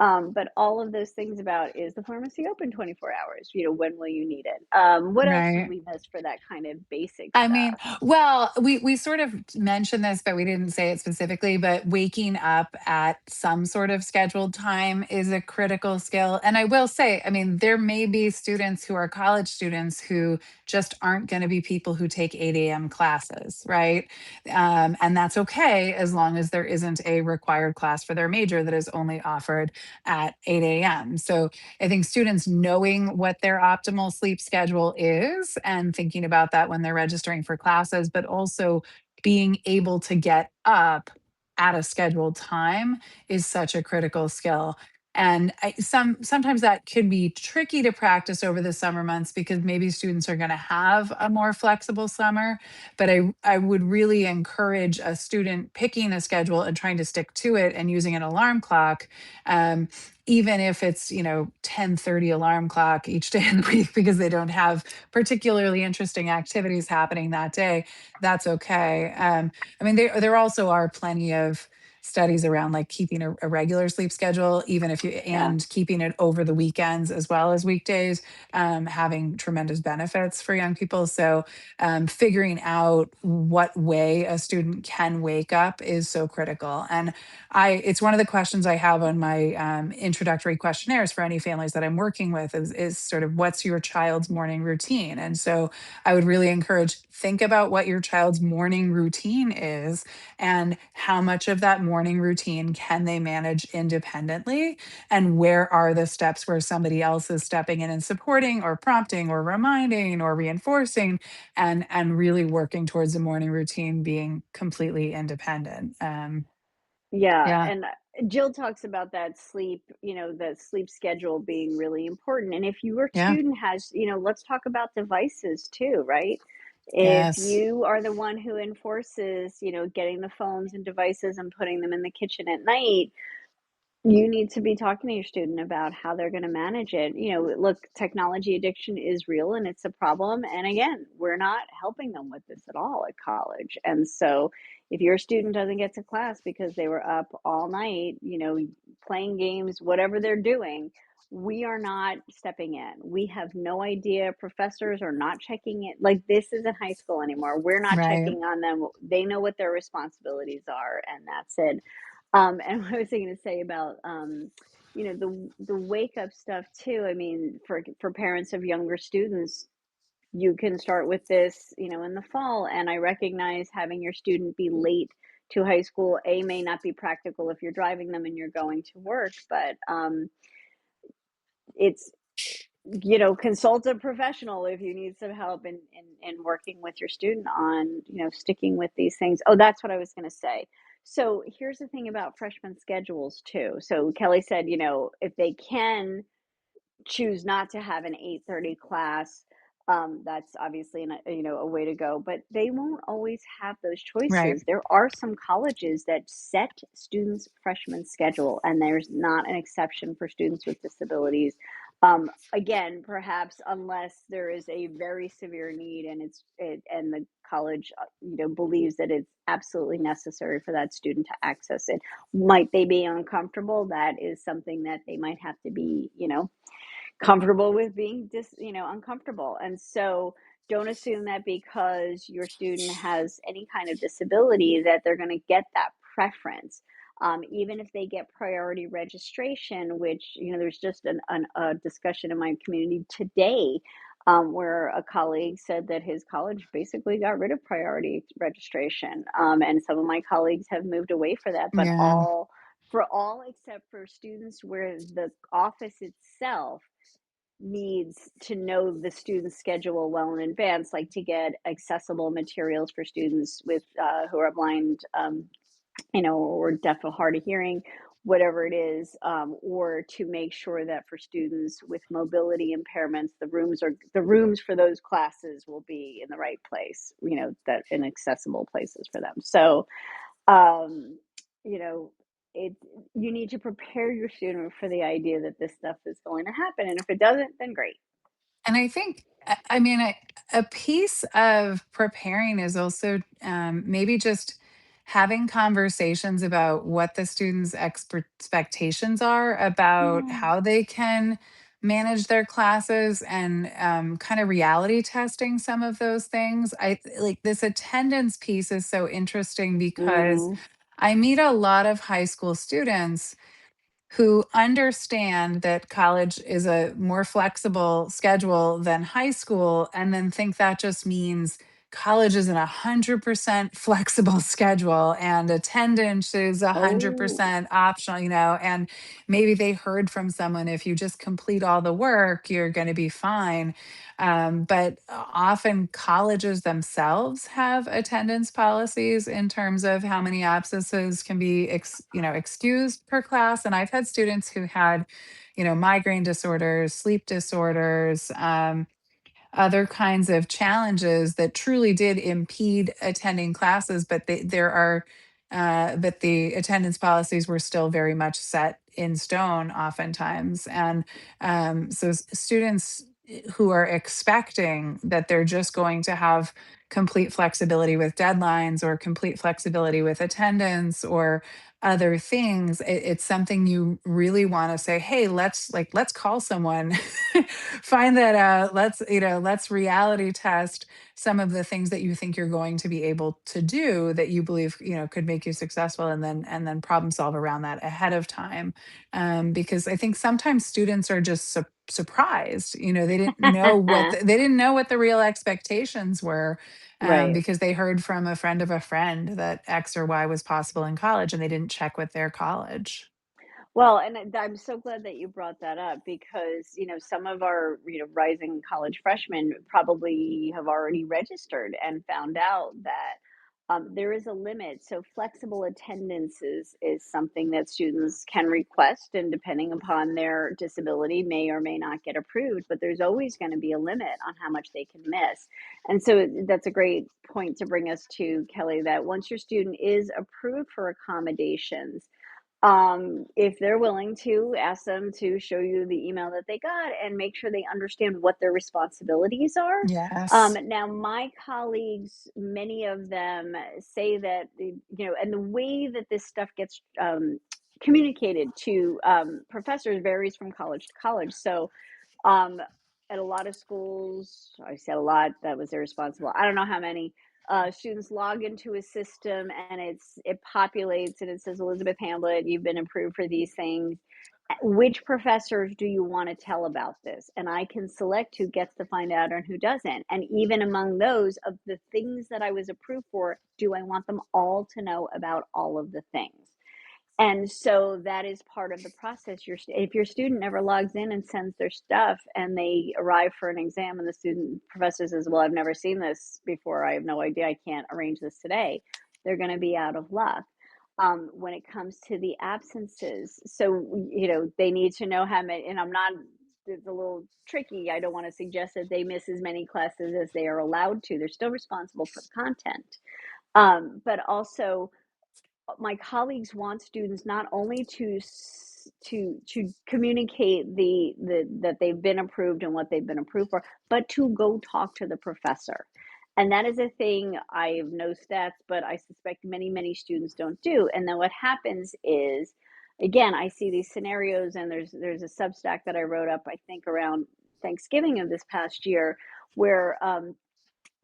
But all of those things about, is the pharmacy open 24 hours? When will you need it? What else did Right. we miss for that kind of basic I mean, stuff? well, we sort of mentioned this, but we didn't say it specifically. But waking up at some sort of scheduled time is a critical skill. And I will say, I mean, there may be students who are college students who just aren't going to be people who take 8 a.m. classes, right? And that's okay as long as there isn't a required class for their major that is only offered at 8 a.m. So I think students knowing what their optimal sleep schedule is and thinking about that when they're registering for classes, but also being able to get up at a scheduled time is such a critical skill. And sometimes that can be tricky to practice over the summer months because maybe students are going to have a more flexible summer. But I would really encourage a student picking a schedule and trying to stick to it and using an alarm clock, um, even if it's 10:30 alarm clock each day of the week because they don't have particularly interesting activities happening that day. That's okay. I mean, there also are plenty of studies around like keeping a regular sleep schedule, even if you Yeah. and keeping it over the weekends as well as weekdays, having tremendous benefits for young people. So figuring out what way a student can wake up is so critical. And it's one of the questions I have on my introductory questionnaires for any families that I'm working with is sort of what's your child's morning routine? And so I would really encourage, think about what your child's morning routine is and how much of that morning routine can they manage independently, and where are the steps where somebody else is stepping in and supporting or prompting or reminding or reinforcing, and really working towards the morning routine being completely independent. Yeah, Yeah. and Jill talks about that sleep, the sleep schedule being really important. And if your Yeah. student has, let's talk about devices too, right? If Yes. you are the one who enforces, getting the phones and devices and putting them in the kitchen at night, you need to be talking to your student about how they're going to manage it. Look, technology addiction is real and it's a problem. And again, we're not helping them with this at all at college. And so, if your student doesn't get to class because they were up all night, playing games, whatever they're doing, we are not stepping in. We have no idea. Professors are not checking it. Like, this isn't high school anymore. We're not Right. checking on them. They know what their responsibilities are, and that's it. And what I was going to say about, the wake up stuff too. I mean, for parents of younger students, you can start with this, in the fall. And I recognize having your student be late to high school, may not be practical if you're driving them and you're going to work, but it's, consult a professional if you need some help in working with your student on, sticking with these things. Oh, that's what I was going to say. So here's the thing about freshman schedules too. So Kelly said, if they can choose not to have an 8:30 class, that's obviously a way to go, but they won't always have those Right. choices. There are some colleges that set students' freshman schedule, and there's not an exception for students with disabilities. Again, perhaps unless there is a very severe need and and the college believes that it's absolutely necessary for that student to access it. Might they be uncomfortable? That is something that they might have to be, comfortable with being uncomfortable. And so don't assume that because your student has any kind of disability that they're going to get that preference. Even if they get priority registration, which, there's just a discussion in my community today, where a colleague said that his college basically got rid of priority registration. And some of my colleagues have moved away for that, but Yeah. all except for students where the office itself needs to know the student's schedule well in advance, like to get accessible materials for students with who are blind, or deaf or hard of hearing, whatever it is, or to make sure that for students with mobility impairments, the rooms for those classes will be in the right place, that in accessible places for them. So, um, you know, it you need to prepare your student for the idea that this stuff is going to happen, and if it doesn't, then great. And I think, I mean, a piece of preparing is also maybe just having conversations about what the students' expectations are about Yeah. how they can manage their classes, and kind of reality testing some of those things. I like this attendance piece is so interesting because Mm. I meet a lot of high school students who understand that college is a more flexible schedule than high school, and then think that just means college is an 100% flexible schedule and attendance is Oh. 100% optional, and maybe they heard from someone, if you just complete all the work, you're going to be fine. But often colleges themselves have attendance policies in terms of how many absences can be excused per class. And I've had students who had migraine disorders, sleep disorders, other kinds of challenges that truly did impede attending classes, but but the attendance policies were still very much set in stone oftentimes. And so students who are expecting that they're just going to have complete flexibility with deadlines or complete flexibility with attendance or other things, it's something you really want to say, hey, let's call someone, find that out, let's reality test some of the things that you think you're going to be able to do, that you believe could make you successful, and then problem solve around that ahead of time. Because I think sometimes students are just surprised, they didn't know they didn't know what the real expectations were, Right. because they heard from a friend of a friend that X or Y was possible in college, and they didn't check with their college. Well, and I'm so glad that you brought that up because, some of our, rising college freshmen probably have already registered and found out that there is a limit. So flexible attendance is something that students can request, and depending upon their disability, may or may not get approved. But there's always going to be a limit on how much they can miss. And so that's a great point to bring us to, Kelly, that once your student is approved for accommodations, if they're willing to, ask them to show you the email that they got and make sure they understand what their responsibilities are. Yes. Now, my colleagues, many of them say that, and the way that this stuff gets communicated to professors varies from college to college. So, um, at a lot of schools, I said a lot, that was irresponsible. I don't know how many students log into a system and it populates and it says, Elizabeth Hamlet, you've been approved for these things. Which professors do you want to tell about this? And I can select who gets to find out and who doesn't. And even among those, of the things that I was approved for, do I want them all to know about all of the things? And so that is part of the process. If your student never logs in and sends their stuff and they arrive for an exam and the student professor says, well, I've never seen this before, I have no idea, I can't arrange this today, they're going to be out of luck. When it comes to the absences, so they need to know how many, and I'm not, it's a little tricky, I don't want to suggest that they miss as many classes as they are allowed to. They're still responsible for the content. But also, my colleagues want students not only to communicate the that they've been approved and what they've been approved for, but to go talk to the professor. And that is a thing, I have no stats, but I suspect many students don't do. And then what happens is, again, I see these scenarios, and there's a Substack that I wrote up, I think around Thanksgiving of this past year, where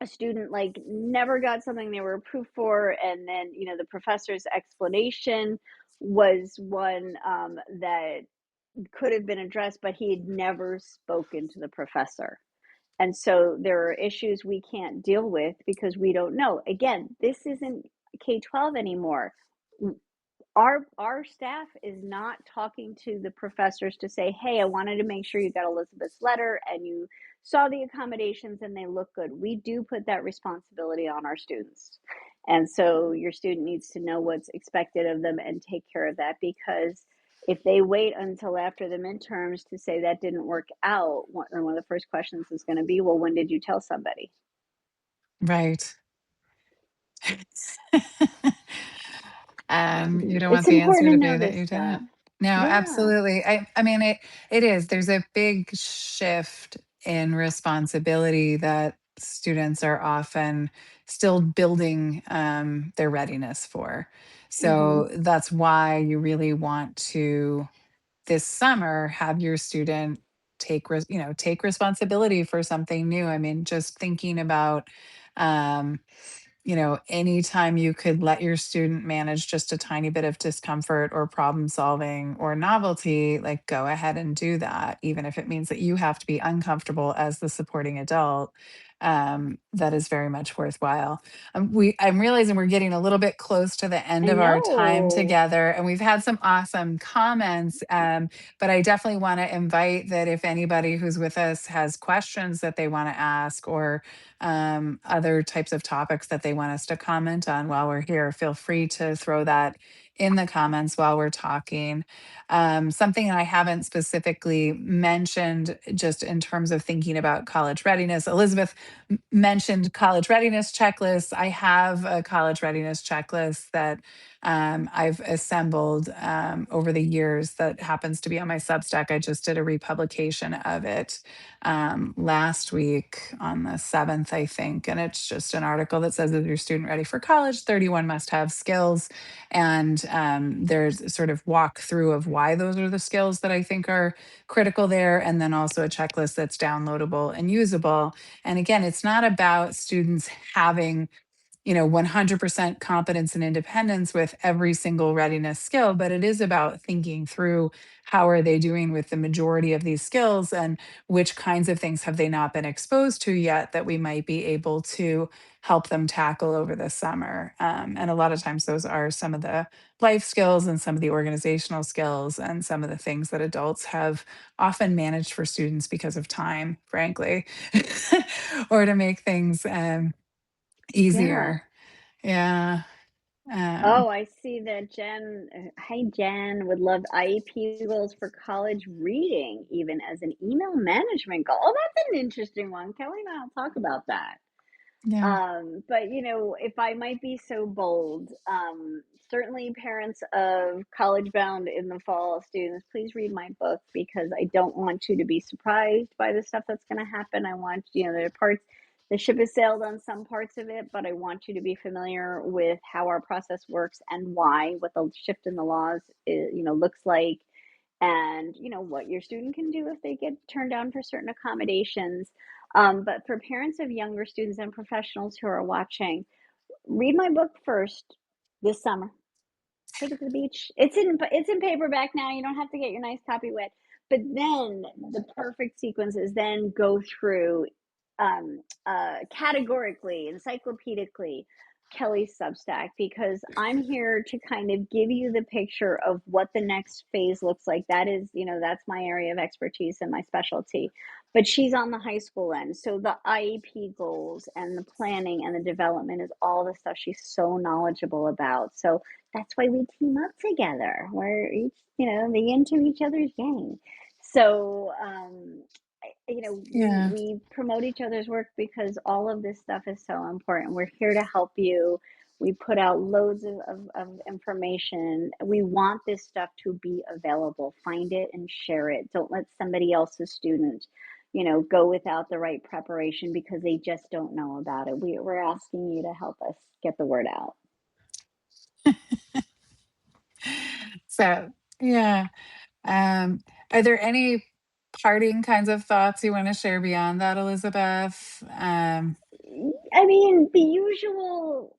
a student like never got something they were approved for, and then the professor's explanation was one that could have been addressed, but he had never spoken to the professor. And so there are issues we can't deal with because we don't know. Again, this isn't K-12 anymore. Our staff is not talking to the professors to say, hey, I wanted to make sure you got Elizabeth's letter and you saw the accommodations and they look good. We do put that responsibility on our students. And so your student needs to know what's expected of them and take care of that, because if they wait until after the midterms to say that didn't work out, one of the first questions is going to be, well, when did you tell somebody? Right. And you don't It's want the answer important to to be know that this you stuff. didn't. No, Yeah. absolutely. I mean, it is. There's a big shift in responsibility that students are often still building their readiness for. Hmm. So that's why you really want to this summer have your student take responsibility for something new. I mean, just thinking about um, anytime you could let your student manage just a tiny bit of discomfort or problem solving or novelty, like go ahead and do that, even if it means that you have to be uncomfortable as the supporting adult. That is very much worthwhile. I'm realizing we're getting a little bit close to the end I of our time know. together, and we've had some awesome comments. But I definitely want to invite that if anybody who's with us has questions that they want to ask or other types of topics that they want us to comment on while we're here, feel free to throw that in the comments while we're talking. Something I haven't specifically mentioned, just in terms of thinking about college readiness, Elizabeth mentioned college readiness checklists. I have a college readiness checklist that I've assembled over the years that happens to be on my Substack. I just did a republication of it last week on the 7th, I think. And it's just an article that says, is your student ready for college? 31 must have skills. And there's sort of walkthrough of why those are the skills that I think are critical there. And then also a checklist that's downloadable and usable. And again, it's not about students having 100% competence and independence with every single readiness skill, but it is about thinking through how are they doing with the majority of these skills and which kinds of things have they not been exposed to yet that we might be able to help them tackle over the summer. And a lot of times those are some of the life skills and some of the organizational skills and some of the things that adults have often managed for students because of time, frankly, or to make things Yeah. easier. Yeah. Um, Oh, I see that Jen, hi Jen, would love IEP goals for college reading, even as an email management goal. Oh, that's an interesting one. Kelly and I'll talk about that. yeah. But if I might be so bold, certainly parents of college bound in the fall students, please read my book because I don't want you to be surprised by the stuff that's going to happen. I want, there are parts, the ship has sailed on some parts of it, but I want you to be familiar with how our process works and why, what the shift in the laws, looks like, and what your student can do if they get turned down for certain accommodations. But for parents of younger students and professionals who are watching, read my book first this summer. Take it to the beach. It's in paperback now. You don't have to get your nice copy wet. But then the perfect sequence is then go through categorically, encyclopedically, Kelley's Substack, because I'm here to kind of give you the picture of what the next phase looks like. That is, that's my area of expertise and my specialty. But she's on the high school end. So the IEP goals and the planning and the development is all the stuff she's so knowledgeable about. So that's why we team up together. We're each, the into each other's yang. So, we Yeah. we promote each other's work because all of this stuff is so important. We're here to help you. We put out loads of information. We want this stuff to be available. Find it and share it. Don't let somebody else's student, go without the right preparation because they just don't know about it. We're asking you to help us get the word out. So, yeah. Um, are there any parting kinds of thoughts you want to share beyond that, Elizabeth? I mean, the usual,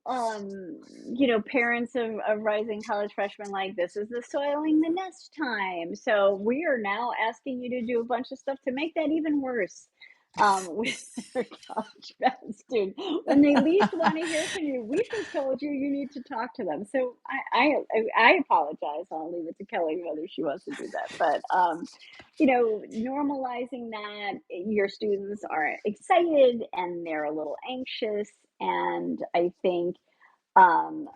parents of rising college freshmen, like, this is the soiling the nest time. So we are now asking you to do a bunch of stuff to make that even worse. With your college grad student, when they least want to hear from you, we just told you you need to talk to them. So I apologize. I'll leave it to Kelly whether she wants to do that. But normalizing that your students are excited and they're a little anxious. And I think um,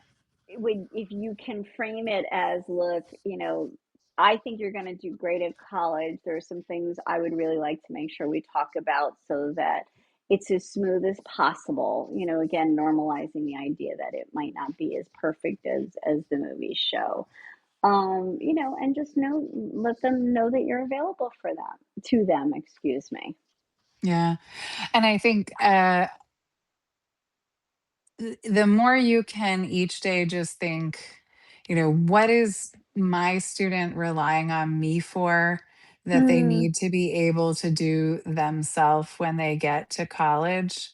if you can frame it as, look, I think you're going to do great at college. There are some things I would really like to make sure we talk about so that it's as smooth as possible. Again, normalizing the idea that it might not be as perfect as the movies show. And just let them know that you're available for them, to them, excuse me. Yeah. And I think the more you can each day just think, what is my student relying on me for that they Mm. need to be able to do themselves when they get to college?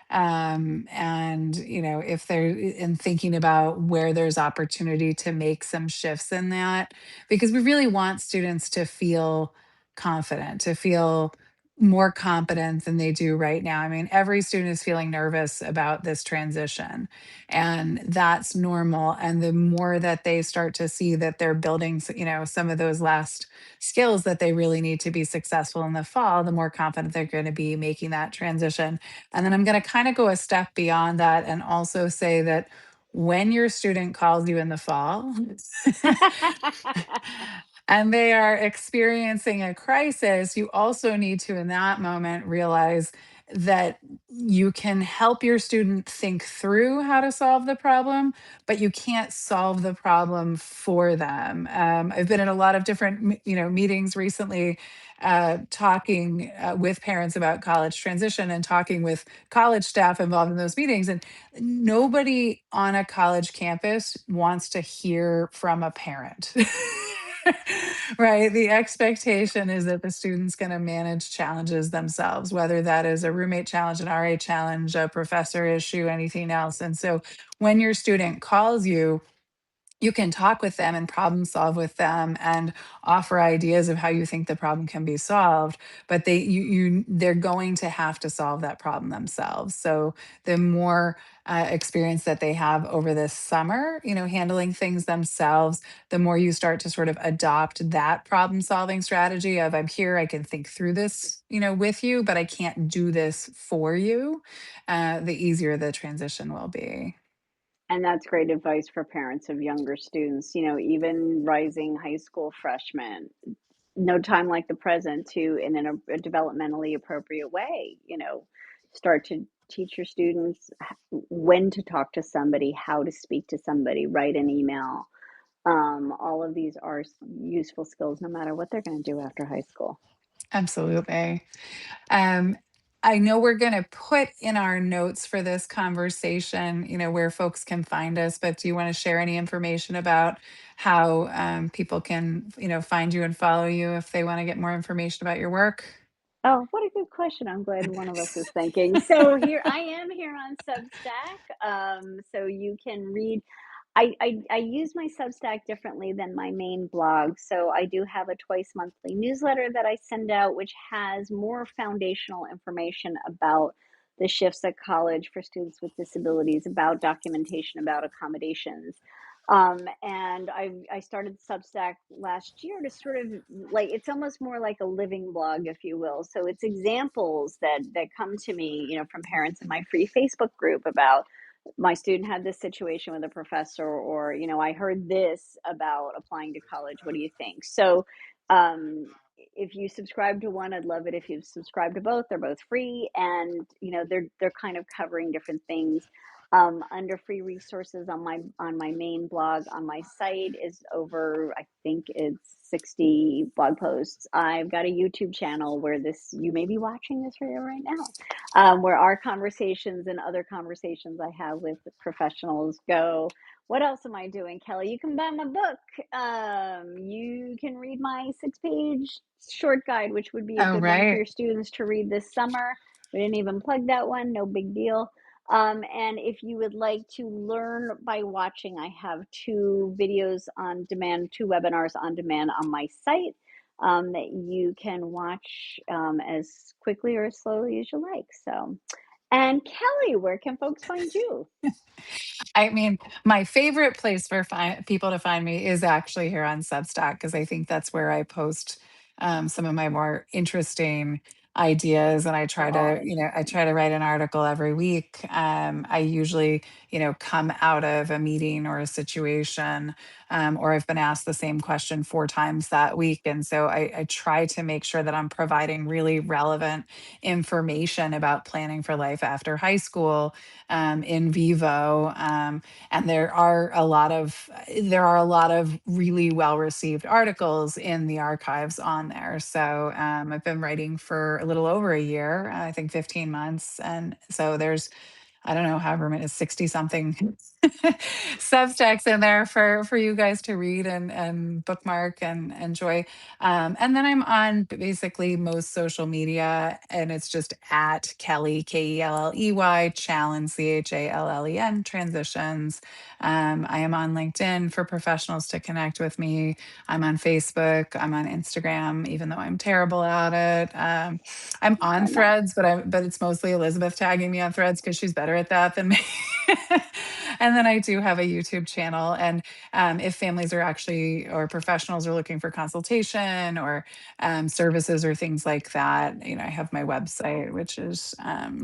And, if they're in thinking about where there's opportunity to make some shifts in that, because we really want students to feel confident, to feel more competent than they do right now. I mean, every student is feeling nervous about this transition, and that's normal. And the more that they start to see that they're building, some of those last skills that they really need to be successful in the fall, the more confident they're going to be making that transition. And then I'm going to kind of go a step beyond that and also say that when your student calls you in the fall, and they are experiencing a crisis, you also need to, in that moment, realize that you can help your student think through how to solve the problem, but you can't solve the problem for them. I've been in a lot of different, meetings recently, talking with parents about college transition and talking with college staff involved in those meetings. And nobody on a college campus wants to hear from a parent. Right. The expectation is that the student's going to manage challenges themselves, whether that is a roommate challenge, an RA challenge, a professor issue, anything else. And so when your student calls you, you can talk with them and problem solve with them and offer ideas of how you think the problem can be solved, but they're going to have to solve that problem themselves. So the more experience that they have over this summer, handling things themselves, the more you start to sort of adopt that problem solving strategy of, I'm here, I can think through this, with you, but I can't do this for you, the easier the transition will be. And that's great advice for parents of younger students, even rising high school freshmen. No time like the present to, in a developmentally appropriate way, start to teach your students when to talk to somebody, how to speak to somebody, write an email. All of these are useful skills no matter what they're going to do after high school. Absolutely. Um, I know we're going to put in our notes for this conversation, where folks can find us, but do you want to share any information about how people can, find you and follow you if they want to get more information about your work? Oh, what a good question. I'm glad one of us is thinking. So here I am here on Substack. So you can read. I use my Substack differently than my main blog. So I do have a twice monthly newsletter that I send out, which has more foundational information about the shifts at college for students with disabilities, about documentation, about accommodations. And I started Substack last year to sort of, like, it's almost more like a living blog, if you will. So it's examples that come to me, from parents in my free Facebook group about, my student had this situation with a professor, or I heard this about applying to college, what do you think? So if you subscribe to one, I'd love it if you subscribe to both. They're both free, and they're kind of covering different things. Under free resources on my main blog on my site is over, I think it's 60 blog posts. I've got a YouTube channel where this, you may be watching this right now, where our conversations and other conversations I have with professionals go. What else am I doing, Kelley? You can buy my book. You can read my 6-page short guide, which would be a Oh, good one for right. your students to read this summer. We didn't even plug that one, no big deal. And if you would like to learn by watching, I have 2 videos on demand, 2 webinars on demand on my site, that you can watch as quickly or as slowly as you like. So, and Kelley, where can folks find you? I mean, my favorite place for people to find me is actually here on Substack, because I think that's where I post some of my more interesting ideas, and Oh, I interesting. try to write an article every week. I usually, come out of a meeting or a situation or I've been asked the same question 4 times that week. And so I try to make sure that I'm providing really relevant information about planning for life after high school, in vivo. And there are a lot of really well received articles in the archives on there. So I've been writing for a little over a year, I think 15 months. And so there's, I don't know, however many, 60 something Substacks in there for you guys to read and bookmark and enjoy. And then I'm on basically most social media, and it's just at Kelley, Kelley, Challen, Challen, transitions. I am on LinkedIn for professionals to connect with me. I'm on Facebook. I'm on Instagram, even though I'm terrible at it. I'm on Fair enough. Threads, but it's mostly Elizabeth tagging me on Threads because she's better at that than me. And then I do have a YouTube channel. And if families are actually, or professionals are looking for consultation or services or things like that, I have my website, which is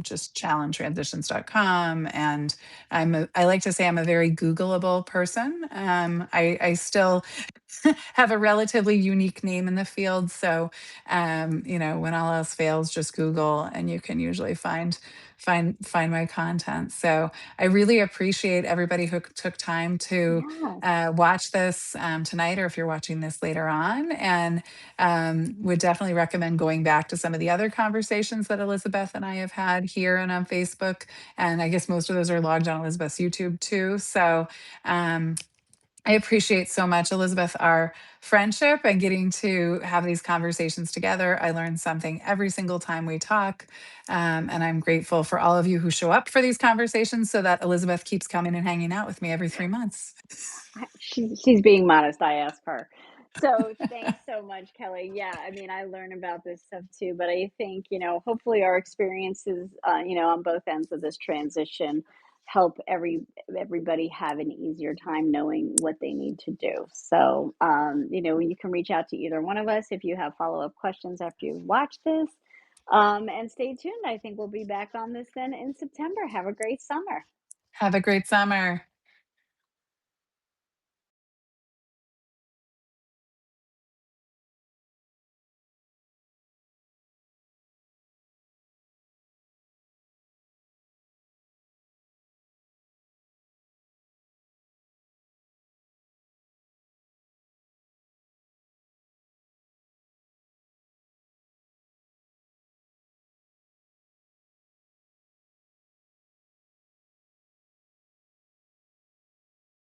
just challengentransitions.com. And I like to say I'm a very Googleable person. I still have a relatively unique name in the field. So, when all else fails, just Google and you can usually find my content. So I really appreciate everybody who took time to Yeah. watch this tonight, or if you're watching this later on, and would definitely recommend going back to some of the other conversations that Elizabeth and I have had here and on Facebook. And I guess most of those are logged on Elizabeth's YouTube too. So um, I appreciate so much, Elizabeth, our friendship and getting to have these conversations together. I learn something every single time we talk. And I'm grateful for all of you who show up for these conversations so that Elizabeth keeps coming and hanging out with me every 3 months. She's being modest. I ask her. So thanks so much, Kelley. Yeah, I mean, I learn about this stuff too, but I think, hopefully our experiences, on both ends of this transition help everybody have an easier time knowing what they need to do. So, you can reach out to either one of us if you have follow-up questions after you watch this. And stay tuned. I think we'll be back on this then in September. Have a great summer. Have a great summer.